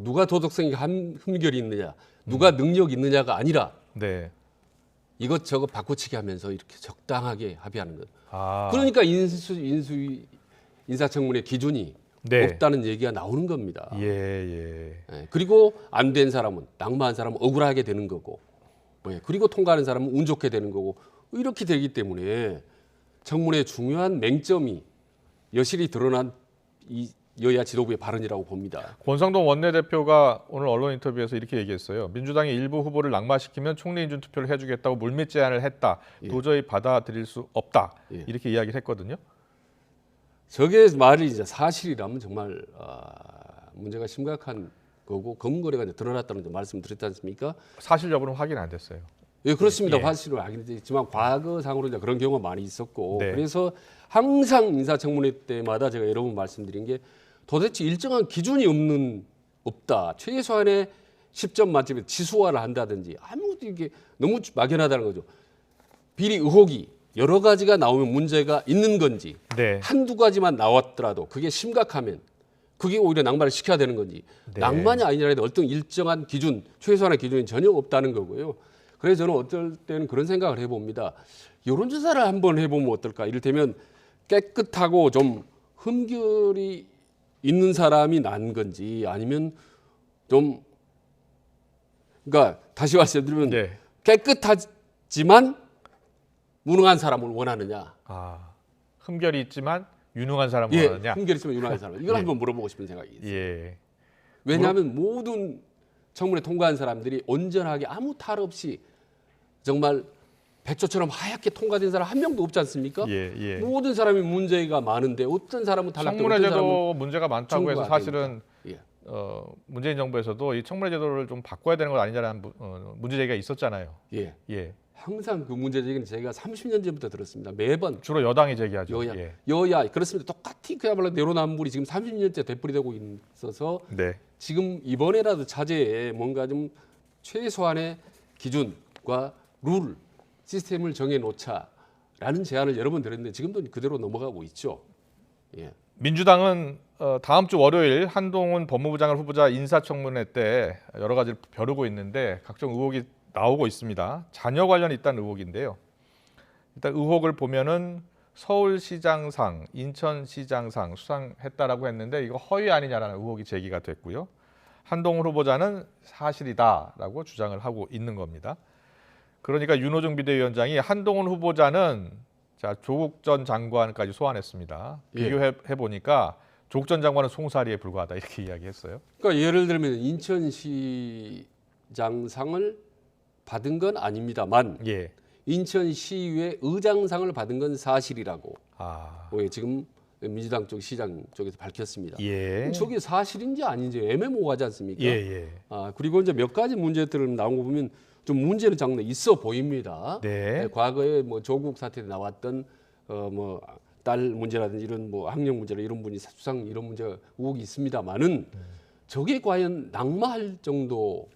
누가 도덕성이 흠결이 있느냐 누가 능력이 있느냐가 아니라 이것저것 바꿔치기 하면서 이렇게 적당하게 합의하는 것. 그러니까 인사청문회 기준이 없다는 얘기가 나오는 겁니다. 그리고 안 된 사람은 낙마한 사람은 억울하게 되는 거고 그리고 통과하는 사람은 운 좋게 되는 거고 이렇게 되기 때문에 청문회의 중요한 맹점이 여실히 드러난 이 여야 지도부의 발언이라고 봅니다. 권성동 원내대표가 오늘 언론 인터뷰에서 이렇게 얘기했어요. 민주당이 일부 후보를 낙마시키면 총리 인준 투표를 해주겠다고 물밑 제안을 했다. 도저히 받아들일 수 없다. 이렇게 이야기를 했거든요. 저게 말이 이제 사실이라면 정말 문제가 심각한 거고 검은 거래가 이제 드러났다는 말씀드렸지 않습니까? 사실 여부는 확인 안 됐어요. 그렇습니다. 사실은 확인됐지만 과거상으로 이제 그런 경우가 많이 있었고 그래서 항상 인사청문회 때마다 제가 여러 번 말씀드린 게 도대체 일정한 기준이 없다. 최소한의 10점 만점에 지수화를 한다든지 아무것도 이게 너무 막연하다는 거죠. 비리 의혹이 여러 가지가 나오면 문제가 있는 건지 한두 가지만 나왔더라도 그게 심각하면 그게 오히려 낭만을 시켜야 되는 건지 낭만이 아니라도 어떤 일정한 기준, 최소한의 기준이 전혀 없다는 거고요. 그래서 저는 어떨 때는 그런 생각을 해봅니다. 여론조사를 한번 해보면 어떨까. 이를테면 깨끗하고 좀 흠결이 있는 사람이 난 건지 아니면 좀 그러니까 다시 말씀드리면 깨끗하지만 무능한 사람을 원하느냐. 흠결이 있지만 유능한 사람을 원하느냐. 흠결이 있지만 유능한 사람. 이걸 한번 물어보고 싶은 생각이 있어요. 왜냐하면 모든 청문회 통과한 사람들이 온전하게 아무 탈 없이 정말 백조처럼 하얗게 통과된 사람 한 명도 없지 않습니까? 모든 사람이 문제가 많은데 어떤 사람은 탈락되고 청문회제도 문제가 많다고 해서 사실은 문재인 정부에서도 이 청문회제도를 좀 바꿔야 되는 것 아니냐라는 문제 제기가 있었잖아요. 항상 그 문제 제기는 제가 30년 전부터 들었습니다. 매번 주로 여당이 제기하죠. 여야 그렇습니다. 똑같이 그야말로 내로남불이 지금 30년째 되풀이되고 있어서 지금 이번에라도 자제에 뭔가 좀 최소한의 기준과 룰 시스템을 정해놓자라는 제안을 여러 번 드렸는데 지금도 그대로 넘어가고 있죠. 민주당은 다음 주 월요일 한동훈 법무부 장관 후보자 인사청문회 때 여러 가지를 벼르고 있는데 각종 의혹이 나오고 있습니다. 자녀 관련이 있다는 의혹인데요. 일단 의혹을 보면은 서울시장상, 인천시장상 수상했다라고 했는데 이거 허위 아니냐라는 의혹이 제기가 됐고요. 한동훈 후보자는 사실이다라고 주장을 하고 있는 겁니다. 그러니까 윤호중 비대위원장이 한동훈 후보자는 자, 조국 전 장관까지 소환했습니다. 비교해 보니까 조국 전 장관은 송사리에 불과하다 이렇게 이야기했어요. 그러니까 예를 들면 인천시장상을 받은 건 아닙니다만 인천시의회 의장상을 받은 건 사실이라고 지금 민주당 쪽 시장 쪽에서 밝혔습니다. 저게 사실인지 아닌지 애매모호하지 않습니까? 그리고 이제 몇 가지 문제들을 나온 거 보면 좀 문제는 장르 있어 보입니다. 과거에 뭐 조국 사태 때 나왔던 뭐 딸 문제라든지 이런 뭐 학력 문제라 이런 분이 수상 이런 문제가 의혹이 있습니다만은 저게 과연 낙마할 정도가라는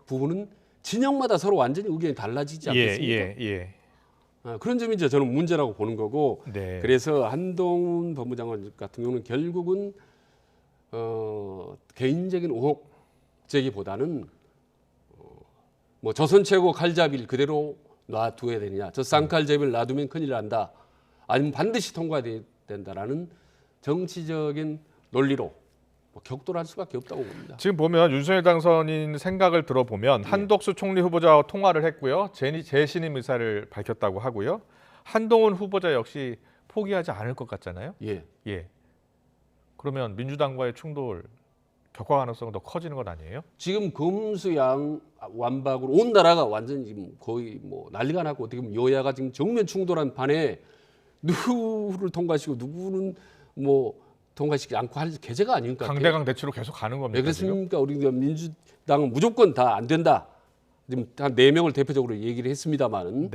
부분은 진영마다 서로 완전히 의견이 달라지지 않겠습니까? 그런 점이 이제 저는 문제라고 보는 거고 그래서 한동훈 법무장관 같은 경우는 결국은 개인적인 의혹 제기보다는 뭐 조선 최고 칼잡이를 그대로 놔둬야 되느냐, 저 쌍칼잡이를 놔두면 큰일 난다, 아니면 반드시 통과돼야 된다라는 정치적인 논리로 격돌할 수밖에 없다고 봅니다. 지금 보면 윤석열 당선인 생각을 들어보면 한덕수 총리 후보자와 통화를 했고요. 재신임 의사를 밝혔다고 하고요. 한동훈 후보자 역시 포기하지 않을 것 같잖아요. 그러면 민주당과의 충돌 격화 가능성은 더 커지는 것 아니에요? 지금 검수양 완박으로 온 나라가 완전히 지금 거의 뭐 난리가 나고 어떻게 보면 여야가 지금 정면 충돌한 판에 누구를 통과시키고 누구는 뭐 통과시키지 않고 할 계제가 아닙니까? 강대강 대치로 계속 가는 겁니다. 왜 그렇습니까? 우리 민주당은 무조건 다 안 된다. 지금 한 4명을 대표적으로 얘기를 했습니다만은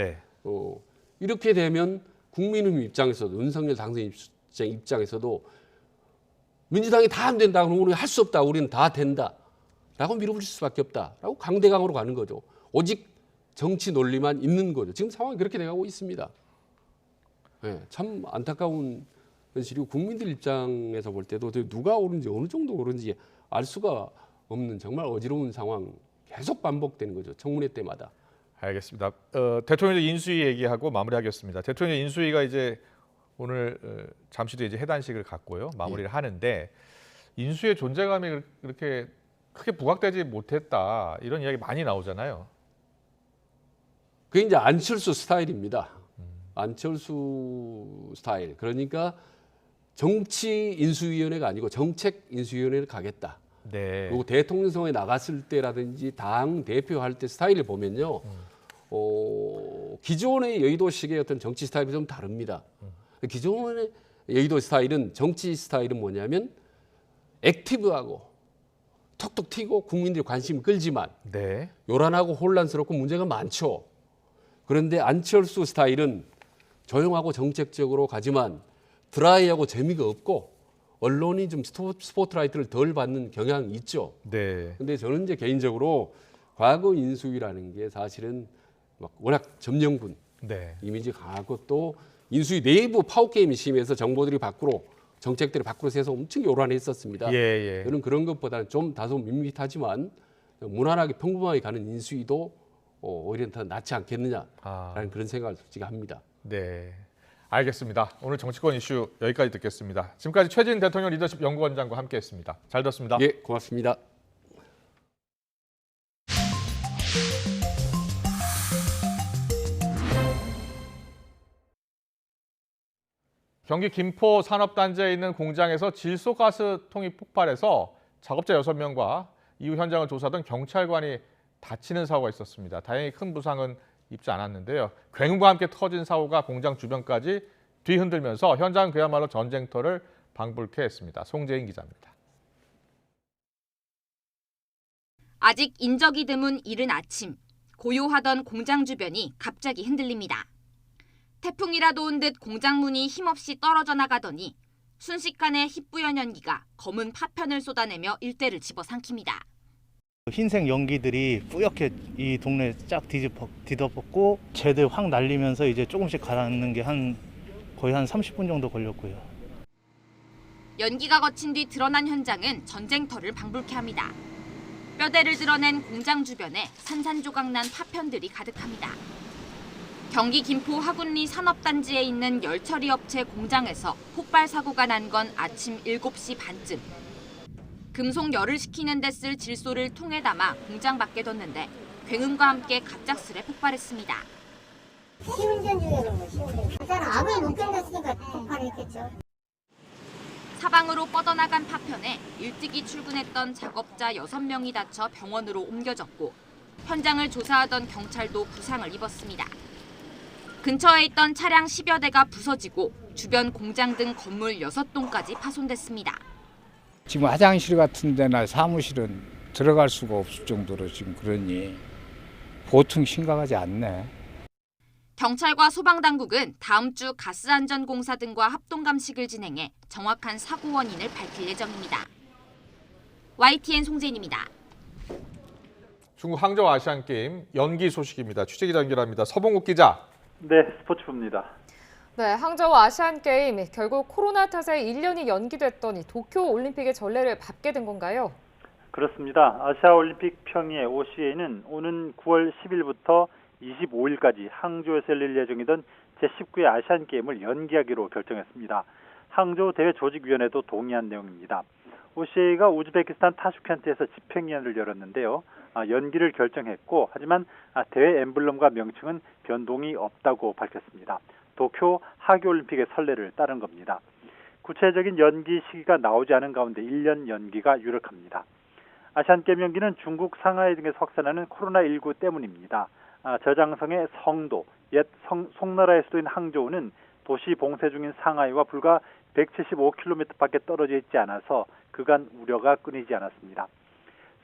이렇게 되면 국민의 입장에서도 윤석열 당선인 입장에서도 민주당이 다 안 된다. 그러면 우리는 할 수 없다. 우리는 다 된다라고 밀어붙일 수밖에 없다라고 강대강으로 가는 거죠. 오직 정치 논리만 있는 거죠. 지금 상황이 그렇게 돼가고 있습니다. 참 안타까운 현실이고 국민들 입장에서 볼 때도 누가 옳은지 어느 정도 옳은지 알 수가 없는 정말 어지러운 상황 계속 반복되는 거죠. 청문회 때마다. 알겠습니다. 대통령 인수위 얘기하고 마무리하겠습니다. 대통령 인수위가 이제 오늘 잠시 뒤에 이제 해단식을 갖고요. 마무리를 하는데 인수위의 존재감이 그렇게 크게 부각되지 못했다. 이런 이야기 많이 나오잖아요. 그게 이제 안철수 스타일입니다. 안철수 스타일. 그러니까 정치 인수위원회가 아니고 정책 인수위원회를 가겠다. 그리고 대통령 선거에 나갔을 때라든지 당 대표할 때 스타일을 보면요. 기존의 여의도식의 어떤 정치 스타일이 좀 다릅니다. 기존의 여의도 스타일은 정치 스타일은 뭐냐면 액티브하고 톡톡 튀고 국민들의 관심을 끌지만 요란하고 혼란스럽고 문제가 많죠. 그런데 안철수 스타일은 조용하고 정책적으로 가지만 드라이하고 재미가 없고 언론이 좀 스포트라이트를 덜 받는 경향이 있죠. 근데 저는 이제 개인적으로 과거 인수위라는 게 사실은 막 워낙 점령군 이미지 강하고 또 인수위 내부 파워게임이 심해서 정보들이 밖으로 정책들이 밖으로 새서 엄청 요란했었습니다. 저는 그런 것보다는 좀 다소 밋밋하지만 무난하게 평범하게 가는 인수위도 오히려 더 낫지 않겠느냐라는 그런 생각을 솔직히 합니다. 알겠습니다. 오늘 정치권 이슈 여기까지 듣겠습니다. 지금까지 최진 대통령 리더십 연구원장과 함께했습니다. 잘 들었습니다. 고맙습니다. 경기 김포 산업단지에 있는 공장에서 질소가스통이 폭발해서 작업자 6명과 이후 현장을 조사하던 경찰관이 다치는 사고가 있었습니다. 다행히 큰 부상은 입지 않았는데요. 굉음과 함께 터진 사고가 공장 주변까지 뒤흔들면서 현장은 그야말로 전쟁터를 방불케 했습니다. 송재인 기자입니다. 아직 인적이 드문 이른 아침, 고요하던 공장 주변이 갑자기 흔들립니다. 태풍이라도 온 듯 공장 문이 힘없이 떨어져 나가더니 순식간에 희뿌연 연기가 검은 파편을 쏟아내며 일대를 집어삼킵니다. 흰색 연기들이 뿌옇게 이 동네 쫙 뒤덮었고 쟤들 확 날리면서 이제 조금씩 가라앉는 게 거의 한 30분 정도 걸렸고요. 연기가 거친 뒤 드러난 현장은 전쟁터를 방불케 합니다. 뼈대를 드러낸 공장 주변에 산산조각난 파편들이 가득합니다. 경기 김포 하군리 산업단지에 있는 열처리 업체 공장에서 폭발 사고가 난 건 아침 7시 반쯤. 금속 열을 식히는 데 쓸 질소를 통에 담아 공장 밖에 뒀는데 굉음과 함께 갑작스레 폭발했습니다. 시운전 중에 그런 거, 시운전. 그 사람 압을 못 견뎠으니까 폭발했겠죠. 사방으로 뻗어나간 파편에 일찍이 출근했던 작업자 6명이 다쳐 병원으로 옮겨졌고 현장을 조사하던 경찰도 부상을 입었습니다. 근처에 있던 차량 10여 대가 부서지고 주변 공장 등 건물 6동까지 파손됐습니다. 지금 화장실 같은 데나 사무실은 들어갈 수가 없을 정도로 지금 그러니 보통 심각하지 않네. 경찰과 소방당국은 다음 주 가스안전공사 등과 합동감식을 진행해 정확한 사고 원인을 밝힐 예정입니다. YTN 송재인입니다. 중국 항저우 아시안게임 연기 소식입니다. 취재기자 연결합니다. 서봉국 기자. 네, 스포츠부입니다. 네, 항저우 아시안게임 결국 코로나 탓에 1년이 연기됐더니 도쿄올림픽의 전례를 밟게 된 건가요? 그렇습니다. 아시아올림픽 평의회 OCA는 오는 9월 10일부터 25일까지 항저우에서 열릴 예정이던 제19회 아시안게임을 연기하기로 결정했습니다. 항저우 대회조직위원회도 동의한 내용입니다. OCA가 우즈베키스탄 타슈켄트에서 집행위원회를 열었는데요. 연기를 결정했고 하지만 대회 엠블럼과 명칭은 변동이 없다고 밝혔습니다. 도쿄 하계올림픽의 선례를 따른 겁니다. 구체적인 연기 시기가 나오지 않은 가운데 1년 연기가 유력합니다. 아시안게임 연기는 중국 상하이 등에서 확산하는 코로나19 때문입니다. 저장성의 성도, 옛 송나라의 수도인 항저우는 도시 봉쇄 중인 상하이와 불과 175km밖에 떨어져 있지 않아서 그간 우려가 끊이지 않았습니다.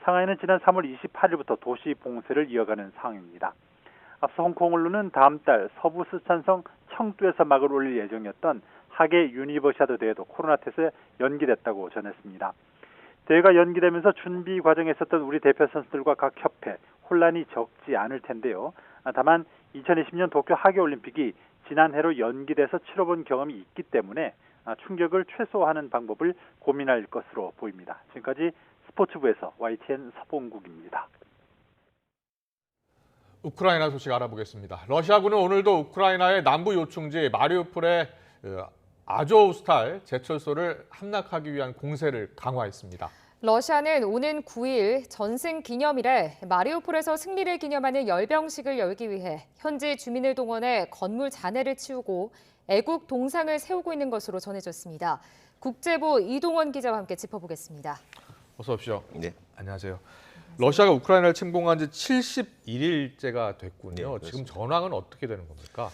상하이는 지난 3월 28일부터 도시 봉쇄를 이어가는 상황입니다. 앞서 홍콩 언론은 다음 달 서부 스촨성 청두에서 막을 올릴 예정이었던 하계 유니버시아드 대회도 코로나 탓에 연기됐다고 전했습니다. 대회가 연기되면서 준비 과정에 있었던 우리 대표 선수들과 각 협회 혼란이 적지 않을 텐데요. 다만 2020년 도쿄 하계올림픽이 지난해로 연기돼서 치러본 경험이 있기 때문에 충격을 최소화하는 방법을 고민할 것으로 보입니다. 지금까지 스포츠부에서 YTN 서봉국입니다. 우크라이나 소식 알아보겠습니다. 러시아군은 오늘도 우크라이나의 남부 요충지 마리우폴의 아조우스탈 제철소를 함락하기 위한 공세를 강화했습니다. 러시아는 오는 9일 전승 기념일에 마리우폴에서 승리를 기념하는 열병식을 열기 위해 현지 주민을 동원해 건물 잔해를 치우고 애국 동상을 세우고 있는 것으로 전해졌습니다. 국제부 이동원 기자와 함께 짚어보겠습니다. 어서 오십시오. 네. 안녕하세요. 러시아가 우크라이나를 침공한 지 71일째가 됐군요. 네, 지금 전황은 어떻게 되는 겁니까?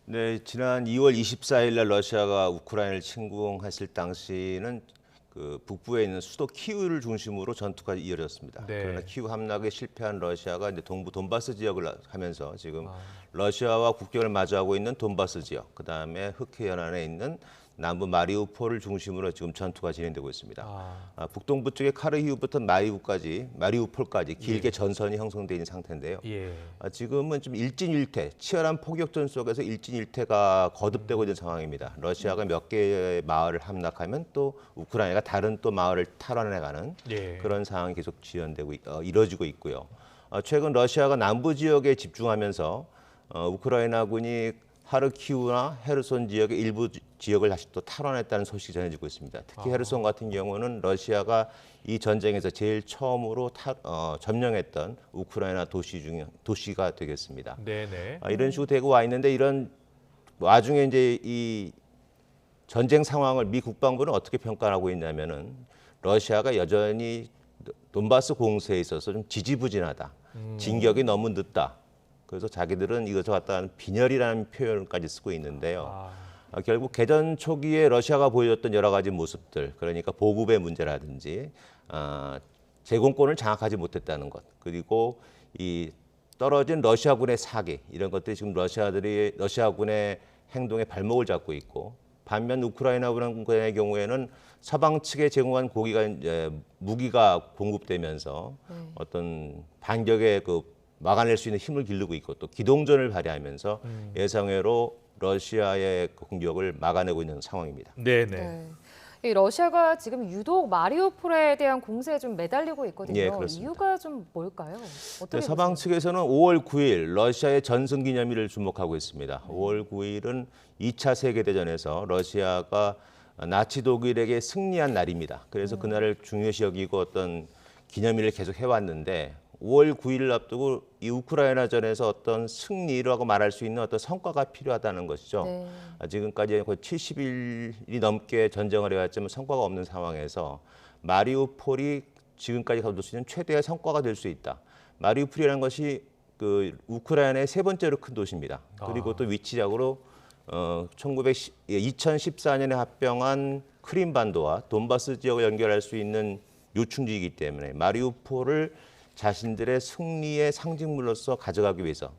네, 지난 2월 24일 날 러시아가 우크라이나를 침공했을 당시는 그 북부에 있는 수도 키우를 중심으로 전투가 이어졌습니다. 네. 그러나 키우 함락에 실패한 러시아가 이제 동부 돈바스 지역을 하면서 지금 러시아와 국경을 마주하고 있는 돈바스 지역, 그다음에 흑해 연안에 있는 남부 마리우폴을 중심으로 지금 전투가 진행되고 있습니다. 북동부 쪽에 카르히우부터 마리우폴까지 길게 예. 전선이 형성되어 있는 상태인데요. 예. 지금은 좀 일진일퇴, 치열한 포격전 속에서 일진일퇴가 거듭되고 있는 상황입니다. 러시아가 몇 개의 마을을 함락하면 또 우크라이나가 다른 또 마을을 탈환해가는 예. 그런 상황이 계속 이뤄지고 있고요. 최근 러시아가 남부 지역에 집중하면서 우크라이나군이 하르키우나 헤르손 지역의 일부 지역을 다시 또 탈환했다는 소식이 전해지고 있습니다. 특히 헤르손 같은 경우는 러시아가 이 전쟁에서 제일 처음으로 점령했던 우크라이나 도시가 되겠습니다. 네네. 이런 식으로 되고 와 있는데 이런 와중에 이제 이 전쟁 상황을 미 국방부는 어떻게 평가하고 있냐면은 러시아가 여전히 돈바스 공세에 있어서 좀 지지부진하다. 진격이 너무 늦다. 그래서 자기들은 이것을 갖다가 빈혈이라는 표현까지 쓰고 있는데요. 결국 개전 초기에 러시아가 보여줬던 여러 가지 모습들, 그러니까 보급의 문제라든지 제공권을 장악하지 못했다는 것, 그리고 이 떨어진 러시아군의 사기, 이런 것들이 지금 러시아군의 행동에 발목을 잡고 있고, 반면 우크라이나군의 경우에는 서방 측에 제공한 무기가 공급되면서 어떤 반격의 막아낼 수 있는 힘을 기르고 있고 또 기동전을 발휘하면서 예상외로 러시아의 공격을 막아내고 있는 상황입니다. 네네. 이 러시아가 지금 유독 마리우폴에 대한 공세에 좀 매달리고 있거든요. 예, 그렇습니다. 이유가 좀 뭘까요? 어떻게 서방 보세요? 측에서는 5월 9일 러시아의 전승기념일을 주목하고 있습니다. 5월 9일은 2차 세계대전에서 러시아가 나치 독일에게 승리한 날입니다. 그래서 그날을 중요시 여기고 어떤 기념일을 계속 해왔는데 5월 9일을 앞두고 이 우크라이나전에서 어떤 승리라고 말할 수 있는 어떤 성과가 필요하다는 것이죠. 네. 지금까지 거의 70일이 넘게 전쟁을 해왔지만 성과가 없는 상황에서 마리우폴이 지금까지 거둘 수 있는 최대의 성과가 될 수 있다. 마리우폴이라는 것이 그 우크라이나의 세 번째로 큰 도시입니다. 그리고 또 위치적으로 2014년에 합병한 크림반도와 돈바스 지역을 연결할 수 있는 요충지이기 때문에 마리우폴을 자신들의 승리의 상징물로서 가져가기 위해서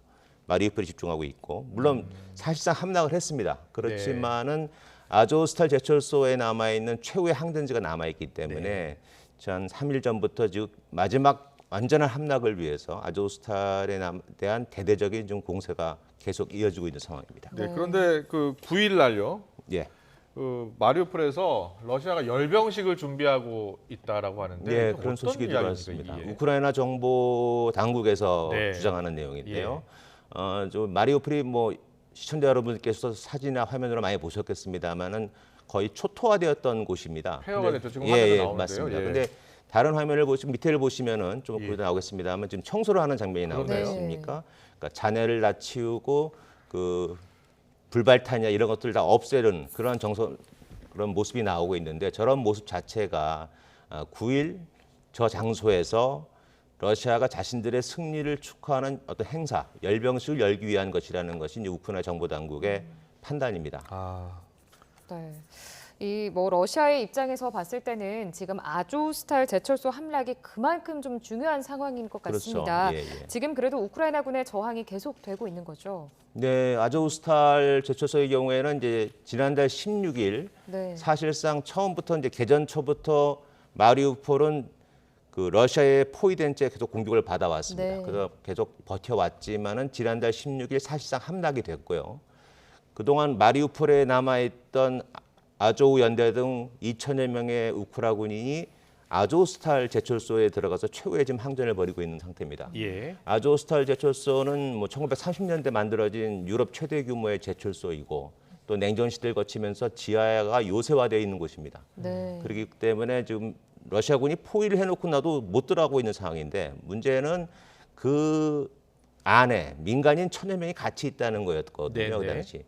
마리우폴에 집중하고 있고 물론 사실상 함락을 했습니다. 그렇지만은 아조스탈 제철소에 남아있는 최후의 항전지가 남아있기 때문에 한 3일 전부터 지금 마지막 완전한 함락을 위해서 아조스탈에 대한 대대적인 좀 공세가 계속 이어지고 있는 상황입니다. 네, 그런데 그 9일 날요. 예. 그 마리우폴에서 러시아가 열병식을 준비하고 있다라고 하는데 네, 어떤 그런 소식이 들어왔습니다. 이게? 우크라이나 정보 당국에서 네. 주장하는 내용인데요. 마리우폴이 뭐 시청자 여러분께서 사진이나 화면으로 많이 보셨겠습니다만은 거의 초토화되었던 곳입니다. 폐허가 됐죠. 지금 화면에 나오는데요. 맞습니다. 예. 근데 다른 화면을 보시면 밑에를 보시면은 좀 보다 나오겠습니다만 지금 청소를 하는 장면이 나오지 그러네요. 않습니까? 그러니까 잔해를 다 치우고 그 불발탄이나 이런 것들을 다 없애는 그런 그런 모습이 나오고 있는데 저런 모습 자체가 9일 저 장소에서 러시아가 자신들의 승리를 축하하는 어떤 행사, 열병식을 열기 위한 것이라는 것이 이제 우크라이나 정보 당국의 판단입니다. 네. 이 뭐 러시아의 입장에서 봤을 때는 지금 아조스탈 제철소 함락이 그만큼 좀 중요한 상황인 것 같습니다. 그렇죠. 예, 예. 지금 그래도 우크라이나군의 저항이 계속되고 있는 거죠. 네, 아조스탈 제철소의 경우에는 이제 지난달 16일 네. 사실상 처음부터 이제 개전 초부터 마리우폴은 그 러시아의 포위된 채 계속 공격을 받아왔습니다. 네. 그래서 계속 버텨왔지만은 지난달 16일 사실상 함락이 됐고요. 그동안 마리우폴에 남아있던 아조우 연대 등 2천여 명의 우크라 군인이 아조스탈 제철소에 들어가서 최후의 지금 항전을 벌이고 있는 상태입니다. 예. 아조스탈 제철소는 뭐 1930년대 만들어진 유럽 최대 규모의 제철소이고 또 냉전 시대를 거치면서 지하가 요새화되어 있는 곳입니다. 네. 그렇기 때문에 지금 러시아군이 포위를 해놓고 나도 못 들어가고 있는 상황인데 문제는 그 안에 민간인 1000여 명이 같이 있다는 거였거든요. 그 네네. 당시.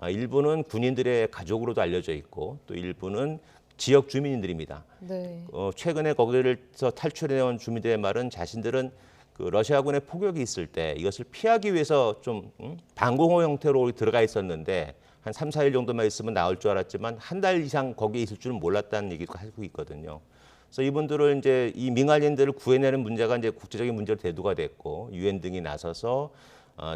일부는 군인들의 가족으로도 알려져 있고 또 일부는 지역 주민들입니다. 네. 최근에 거기서 탈출해온 주민들의 말은 자신들은 그 러시아군의 포격이 있을 때 이것을 피하기 위해서 좀 방공호 형태로 들어가 있었는데 한 3, 4일 정도만 있으면 나올 줄 알았지만 한 달 이상 거기에 있을 줄은 몰랐다는 얘기도 하고 있거든요. 그래서 이분들을 이제 이 민간인들을 구해내는 문제가 이제 국제적인 문제로 대두가 됐고 유엔 등이 나서서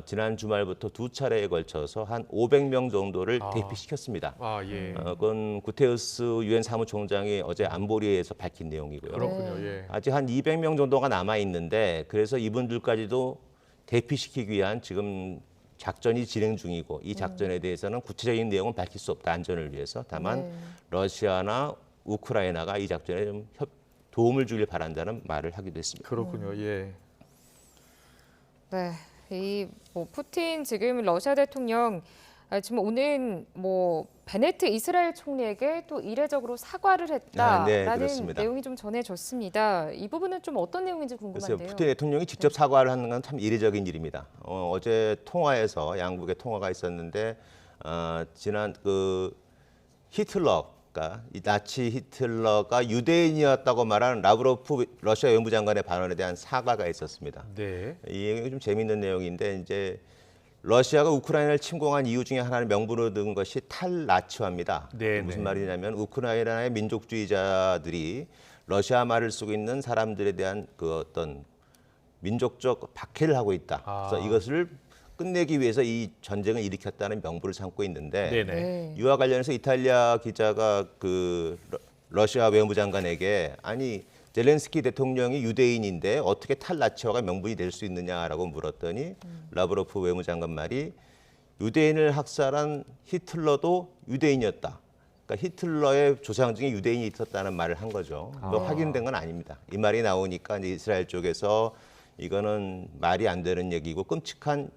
지난 주말부터 두 차례에 걸쳐서 한 500명 정도를 대피시켰습니다. 예. 그건 구테우스 유엔 사무총장이 어제 안보리에서 밝힌 내용이고요. 그렇군요. 예. 아직 한 200명 정도가 남아 있는데 그래서 이분들까지도 대피시키기 위한 지금 작전이 진행 중이고 이 작전에 대해서는 구체적인 내용은 밝힐 수 없다. 안전을 위해서. 다만 러시아나 우크라이나가 이 작전에 좀 도움을 주길 바란다는 말을 하기도 했습니다. 그렇군요. 예. 네. 이 뭐 푸틴 지금 러시아 대통령 지금 오늘 뭐 베네트 이스라엘 총리에게 또 이례적으로 사과를 했다라는 그렇습니다. 내용이 좀 전해졌습니다. 이 부분은 좀 어떤 내용인지 궁금한데요. 글쎄요, 푸틴 대통령이 직접 사과를 하는 건 참 이례적인 일입니다. 어제 통화에서 양국의 통화가 있었는데 지난 그 히틀러가 이 나치 히틀러가 유대인이었다고 말하는 라브로프 러시아 외무부 장관의 발언에 대한 사과가 있었습니다. 네. 이 얘기가 좀 재미있는 내용인데 이제 러시아가 우크라이나를 침공한 이유 중에 하나는 명분으로 든 것이 탈나치화입니다. 네, 무슨 네. 말이냐면 우크라이나의 민족주의자들이 러시아 말을 쓰고 있는 사람들에 대한 그 어떤 민족적 박해를 하고 있다. 그래서 이것을 끝내기 위해서 이 전쟁을 일으켰다는 명분을 삼고 있는데 네네. 이와 관련해서 이탈리아 기자가 그 러시아 외무부 장관에게 아니 젤렌스키 대통령이 유대인인데 어떻게 탈나치화가 명분이 될 수 있느냐라고 물었더니 라브로프 외무장관 말이 유대인을 학살한 히틀러도 유대인이었다. 그러니까 히틀러의 조상 중에 유대인이 있었다는 말을 한 거죠. 뭐 확인된 건 아닙니다. 이 말이 나오니까 이제 이스라엘 쪽에서 이거는 말이 안 되는 얘기고 끔찍한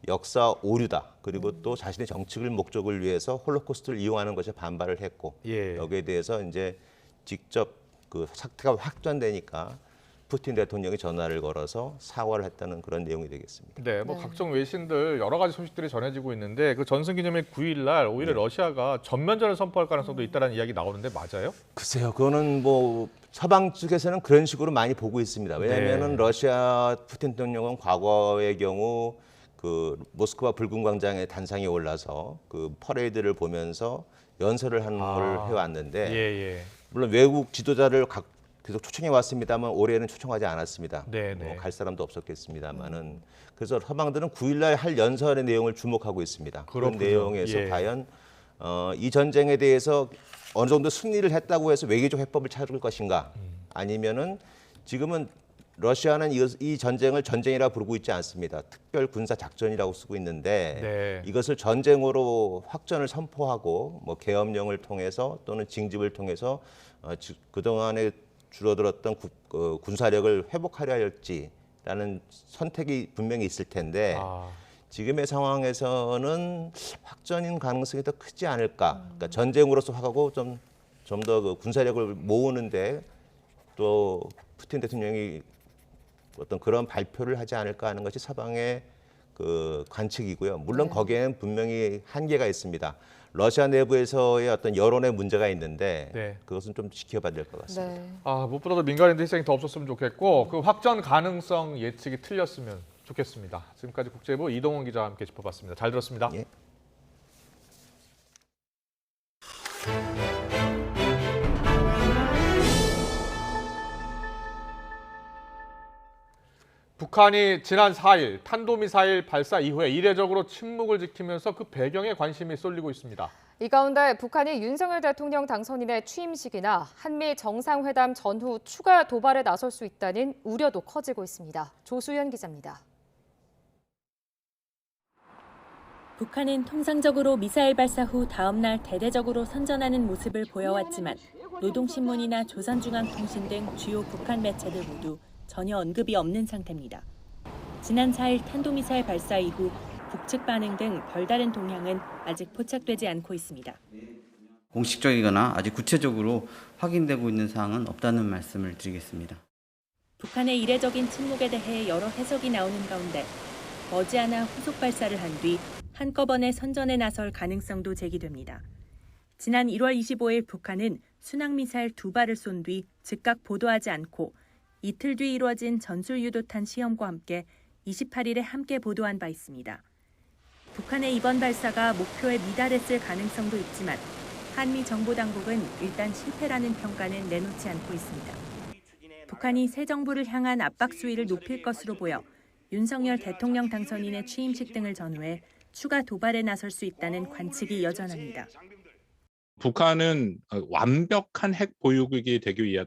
역사 오류다. 그리고 또 자신의 정치적 목적을 위해서 홀로코스트를 이용하는 것에 반발을 했고 여기에 대해서 이제 직접 그 사태가 확전되니까 푸틴 대통령이 전화를 걸어서 사과를 했다는 그런 내용이 되겠습니다. 네, 뭐 각종 외신들 여러 가지 소식들이 전해지고 있는데 그 전승기념일 9일 날 오히려 러시아가 전면전을 선포할 가능성도 있다는 이야기 나오는데 맞아요? 글쎄요, 그거는 뭐 서방 측에서는 그런 식으로 많이 보고 있습니다. 왜냐하면은 러시아 푸틴 대통령은 과거의 경우 그 모스크바 붉은 광장에 단상에 올라서 그 퍼레이드를 보면서 연설을 하는 걸 해왔는데 물론 외국 지도자를 계속 초청해 왔습니다만 올해는 초청하지 않았습니다. 뭐 갈 사람도 없었겠습니다만은 그래서 서방들은 9일날 할 연설의 내용을 주목하고 있습니다. 그런 내용에서 과연 이 전쟁에 대해서 어느 정도 승리를 했다고 해서 외교적 해법을 찾을 것인가, 아니면은 지금은 러시아는 이 전쟁을 전쟁이라 부르고 있지 않습니다. 특별 군사 작전이라고 쓰고 있는데 이것을 전쟁으로 확전을 선포하고 뭐 계엄령을 통해서 또는 징집을 통해서 그동안에 줄어들었던 군사력을 회복하려 할지라는 선택이 분명히 있을 텐데 지금의 상황에서는 확전인 가능성이 더 크지 않을까. 그러니까 전쟁으로서 하고 좀 더 그 군사력을 모으는데 또 푸틴 대통령이 어떤 그런 발표를 하지 않을까 하는 것이 서방의 그 관측이고요. 물론 거기에는 분명히 한계가 있습니다. 러시아 내부에서의 어떤 여론의 문제가 있는데 그것은 좀 지켜봐야 될 것 같습니다. 무엇보다도 민간인들 희생이 더 없었으면 좋겠고 그 확전 가능성 예측이 틀렸으면 좋겠습니다. 지금까지 국제부 이동훈 기자와 함께 짚어봤습니다. 잘 들었습니다. 북한이 지난 4일 탄도미사일 발사 이후에 이례적으로 침묵을 지키면서 그 배경에 관심이 쏠리고 있습니다. 이 가운데 북한이 윤석열 대통령 당선인의 취임식이나 한미 정상회담 전후 추가 도발에 나설 수 있다는 우려도 커지고 있습니다. 조수연 기자입니다. 북한은 통상적으로 미사일 발사 후 다음 날 대대적으로 선전하는 모습을 보여왔지만 노동신문이나 조선중앙통신 등 주요 북한 매체들 모두 전혀 언급이 없는 상태입니다. 지난 4일 탄도미사일 발사 이후 북측 반응 등 별다른 동향은 아직 포착되지 않고 있습니다. 공식적이거나 아직 구체적으로 확인되고 있는 사항은 없다는 말씀을 드리겠습니다. 북한의 이례적인 침묵에 대해 여러 해석이 나오는 가운데 머지않아 후속 발사를 한 뒤 한꺼번에 선전에 나설 가능성도 제기됩니다. 지난 1월 25일 북한은 순항미사일 2발을 쏜 뒤 즉각 보도하지 않고 이틀 뒤 이루어진 전술유도탄 시험과 함께 28일에 함께 보도한 바 있습니다. 북한의 이번 발사가 목표에 미달했을 가능성도 있지만 한미 정보당국은 일단 실패라는 평가는 내놓지 않고 있습니다. 북한이 새 정부를 향한 압박 수위를 높일 것으로 보여 윤석열 대통령 당선인의 취임식 등을 전후해 추가 도발에 나설 수 있다는 관측이 여전합니다. 북한은 완벽한 핵 보유국이 되기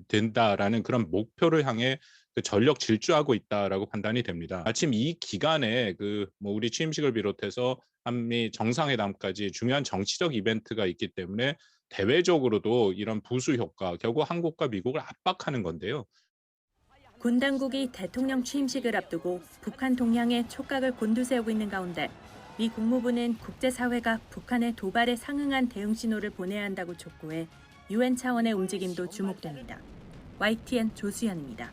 된다라는 그런 목표를 향해 전력 질주하고 있다라고 판단이 됩니다. 마침 이 기간에 우리 취임식을 비롯해서 한미 정상회담까지 중요한 정치적 이벤트가 있기 때문에 대외적으로도 이런 부수 효과, 결국 한국과 미국을 압박하는 건데요. 군 당국이 대통령 취임식을 앞두고 북한 동향에 촉각을 곤두세우고 있는 가운데 미 국무부는 국제사회가 북한의 도발에 상응한 대응 신호를 보내야 한다고 촉구해 UN 차원의 움직임도 주목됩니다. YTN 조수연입니다.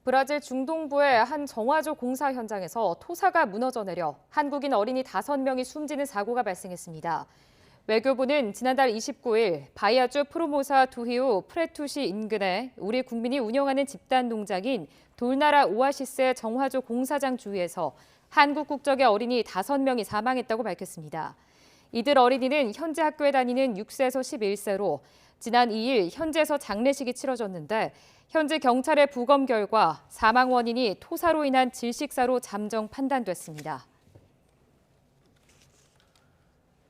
브라질 중동부의 한 정화조 공사 현장에서 토사가 무너져 내려 한국인 어린이 5명이 숨지는 사고가 발생했습니다. 외교부는 지난달 29일 바이아주 프로모사 두히우 프레투시 인근에 우리 국민이 운영하는 집단 농장인 돌나라 오아시스의 정화조 공사장 주위에서 한국 국적의 어린이 5명이 사망했다고 밝혔습니다. 이들 어린이는 현재 학교에 다니는 6세에서 11세로 지난 2일 현지에서 장례식이 치러졌는데 현지 경찰의 부검 결과 사망 원인이 토사로 인한 질식사로 잠정 판단됐습니다.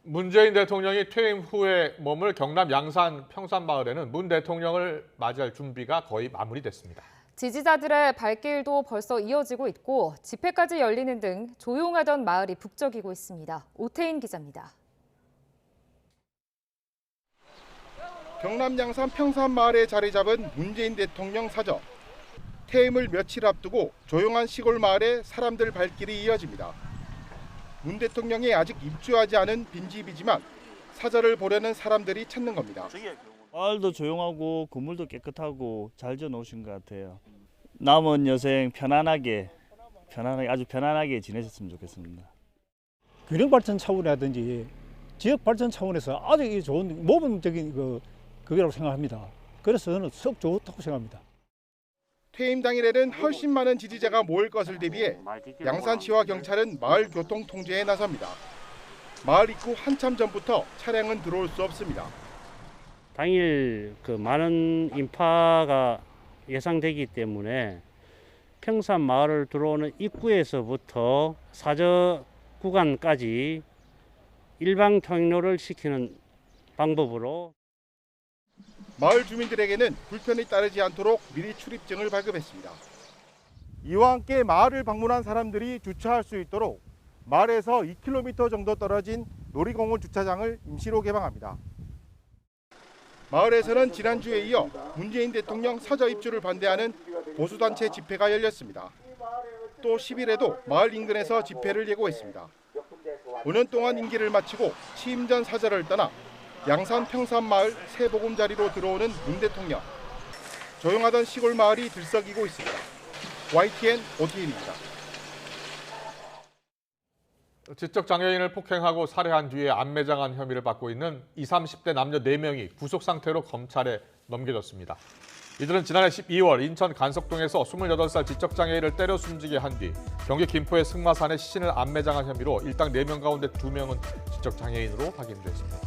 문재인 대통령이 퇴임 후에 머물 경남 양산 평산마을에는 문 대통령을 맞이할 준비가 거의 마무리됐습니다. 지지자들의 발길도 벌써 이어지고 있고 집회까지 열리는 등 조용하던 마을이 북적이고 있습니다. 오태인 기자입니다. 경남 양산 평산마을에 자리 잡은 문재인 대통령 사저. 퇴임을 며칠 앞두고 조용한 시골 마을에 사람들 발길이 이어집니다. 문 대통령이 아직 입주하지 않은 빈집이지만 사저를 보려는 사람들이 찾는 겁니다. 마을도 조용하고 건물도 깨끗하고 잘 지어놓으신 것 같아요. 남은 여생 편안하게 아주 편안하게 지내셨으면 좋겠습니다. 균형 발전 차원이라든지 지역 발전 차원에서 아주 좋은 모범적인 그거라고 생각합니다. 그래서 저는 썩 좋다고 생각합니다. 퇴임 당일에는 훨씬 많은 지지자가 모일 것을 대비해 양산시와 경찰은 마을 교통 통제에 나섭니다. 마을 입구 한참 전부터 차량은 들어올 수 없습니다. 당일 많은 인파가 예상되기 때문에 평산 마을을 들어오는 입구에서부터 사저 구간까지 일방 통로를 시키는 방법으로 마을 주민들에게는 불편이 따르지 않도록 미리 출입증을 발급했습니다. 이와 함께 마을을 방문한 사람들이 주차할 수 있도록 마을에서 2km 정도 떨어진 놀이공원 주차장을 임시로 개방합니다. 마을에서는 지난주에 이어 문재인 대통령 사저 입주를 반대하는 보수단체 집회가 열렸습니다. 또 10일에도 마을 인근에서 집회를 예고했습니다. 5년 동안 임기를 마치고 취임 전 사저를 떠나 양산 평산마을 새보금자리로 들어오는 문 대통령. 조용하던 시골 마을이 들썩이고 있습니다. YTN OTN입니다. 지적장애인을 폭행하고 살해한 뒤에 안매장한 혐의를 받고 있는 20, 30대 남녀 4명이 구속 상태로 검찰에 넘겨졌습니다. 이들은 지난해 12월 인천 간석동에서 28살 지적장애인을 때려 숨지게 한 뒤 경기 김포의 승마산에 시신을 안매장한 혐의로 일당 4명 가운데 2명은 지적장애인으로 확인됐습니다.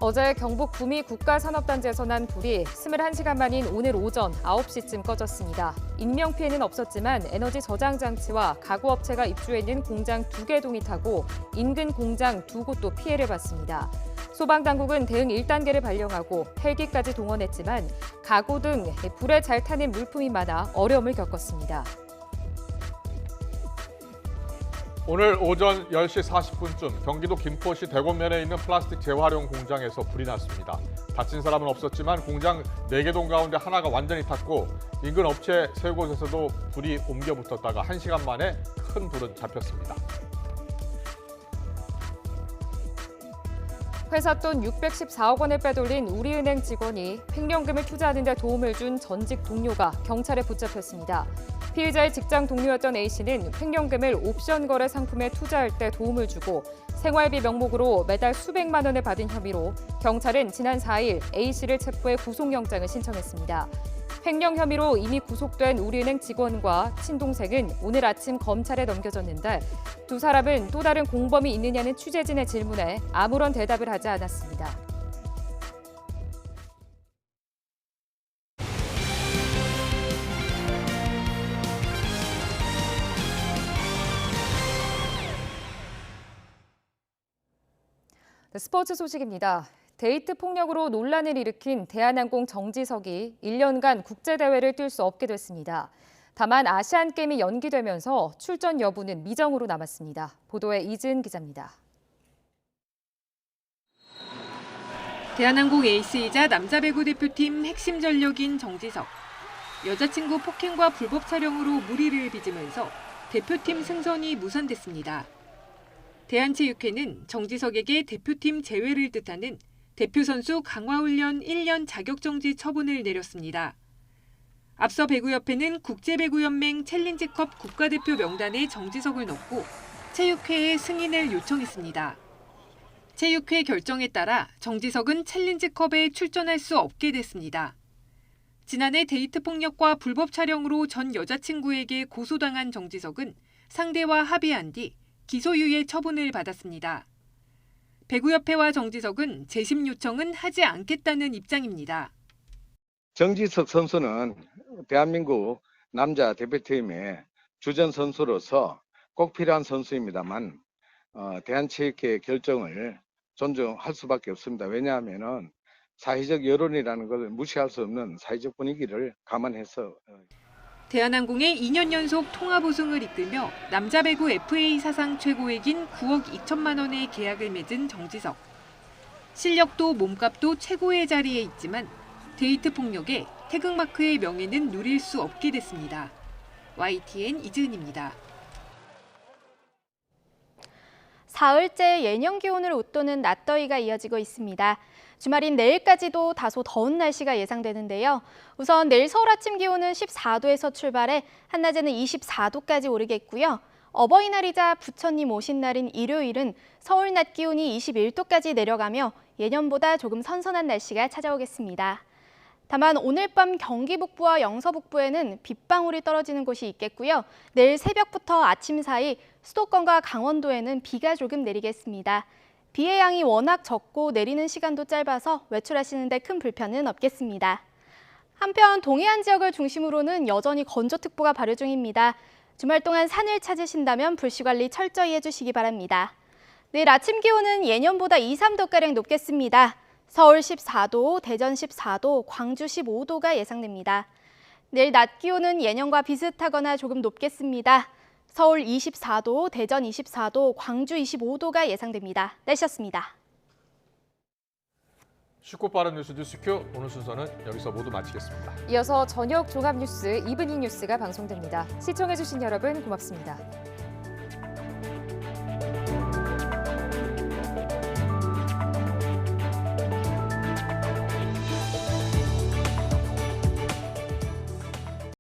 어제 경북 구미 국가산업단지에서 난 불이 21시간 만인 오늘 오전 9시쯤 꺼졌습니다. 인명피해는 없었지만 에너지 저장 장치와 가구업체가 입주해 있는 공장 2개 동이 타고 인근 공장 2곳도 피해를 봤습니다. 소방당국은 대응 1단계를 발령하고 헬기까지 동원했지만 가구 등 불에 잘 타는 물품이 많아 어려움을 겪었습니다. 오늘 오전 10시 40분쯤 경기도 김포시 대곡면에 있는 플라스틱 재활용 공장에서 불이 났습니다. 다친 사람은 없었지만 공장 4개 동 가운데 하나가 완전히 탔고 인근 업체 3곳에서도 불이 옮겨 붙었다가 1시간 만에 큰 불은 잡혔습니다. 회사 돈 614억 원을 빼돌린 우리은행 직원이 횡령금을 투자하는 데 도움을 준 전직 동료가 경찰에 붙잡혔습니다. 피의자의 직장 동료였던 A씨는 횡령금을 옵션 거래 상품에 투자할 때 도움을 주고 생활비 명목으로 매달 수백만 원을 받은 혐의로 경찰은 지난 4일 A씨를 체포해 구속영장을 신청했습니다. 횡령 혐의로 이미 구속된 우리은행 직원과 친동생은 오늘 아침 검찰에 넘겨졌는데 두 사람은 또 다른 공범이 있느냐는 취재진의 질문에 아무런 대답을 하지 않았습니다. 스포츠 소식입니다. 데이트 폭력으로 논란을 일으킨 대한항공 정지석이 1년간 국제대회를 뛸 수 없게 됐습니다. 다만 아시안게임이 연기되면서 출전 여부는 미정으로 남았습니다. 보도에 이지은 기자입니다. 대한항공 에이스이자 남자 배구 대표팀 핵심 전력인 정지석. 여자친구 폭행과 불법 촬영으로 물의를 빚으면서 대표팀 승선이 무산됐습니다. 대한체육회는 정지석에게 대표팀 제외를 뜻하는 대표 선수 강화훈련 1년 자격정지 처분을 내렸습니다. 앞서 배구협회는 국제배구연맹 챌린지컵 국가대표 명단에 정지석을 넣고 체육회에 승인을 요청했습니다. 체육회 결정에 따라 정지석은 챌린지컵에 출전할 수 없게 됐습니다. 지난해 데이트 폭력과 불법 촬영으로 전 여자친구에게 고소당한 정지석은 상대와 합의한 뒤 기소유예 처분을 받았습니다. 배구협회와 정지석은 재심 요청은 하지 않겠다는 입장입니다. 정지석 선수는 대한민국 남자 대표팀의 주전 선수로서 꼭 필요한 선수입니다만 대한체육회 결정을 존중할 수밖에 없습니다. 왜냐하면 사회적 여론이라는 걸 무시할 수 없는 사회적 분위기를 감안해서. 대한항공의 2년 연속 통합 우승을 이끌며 남자 배구 FA 사상 최고액인 9억 2천만 원의 계약을 맺은 정지석. 실력도 몸값도 최고의 자리에 있지만 데이트 폭력에 태극마크의 명예는 누릴 수 없게 됐습니다. YTN 이지은입니다. 사흘째 예년 기온을 웃도는 낮더위가 이어지고 있습니다. 주말인 내일까지도 다소 더운 날씨가 예상되는데요. 우선 내일 서울 아침 기온은 14도에서 출발해 한낮에는 24도까지 오르겠고요. 어버이날이자 부처님 오신 날인 일요일은 서울 낮 기온이 21도까지 내려가며 예년보다 조금 선선한 날씨가 찾아오겠습니다. 다만 오늘 밤 경기 북부와 영서 북부에는 빗방울이 떨어지는 곳이 있겠고요. 내일 새벽부터 아침 사이 수도권과 강원도에는 비가 조금 내리겠습니다. 비의 양이 워낙 적고 내리는 시간도 짧아서 외출하시는 데 큰 불편은 없겠습니다. 한편 동해안 지역을 중심으로는 여전히 건조특보가 발효 중입니다. 주말 동안 산을 찾으신다면 불씨관리 철저히 해주시기 바랍니다. 내일 아침 기온은 예년보다 2, 3도가량 높겠습니다. 서울 14도, 대전 14도, 광주 15도가 예상됩니다. 내일 낮 기온은 예년과 비슷하거나 조금 높겠습니다. 서울 24도, 대전 24도, 광주 25도가 예상됩니다. 날씨였습니다. 쉽고 빠른 뉴스 뉴스큐 오늘 순서는 여기서 모두 마치겠습니다. 이어서 저녁 종합뉴스 이브닝 뉴스가 방송됩니다. 시청해주신 여러분 고맙습니다.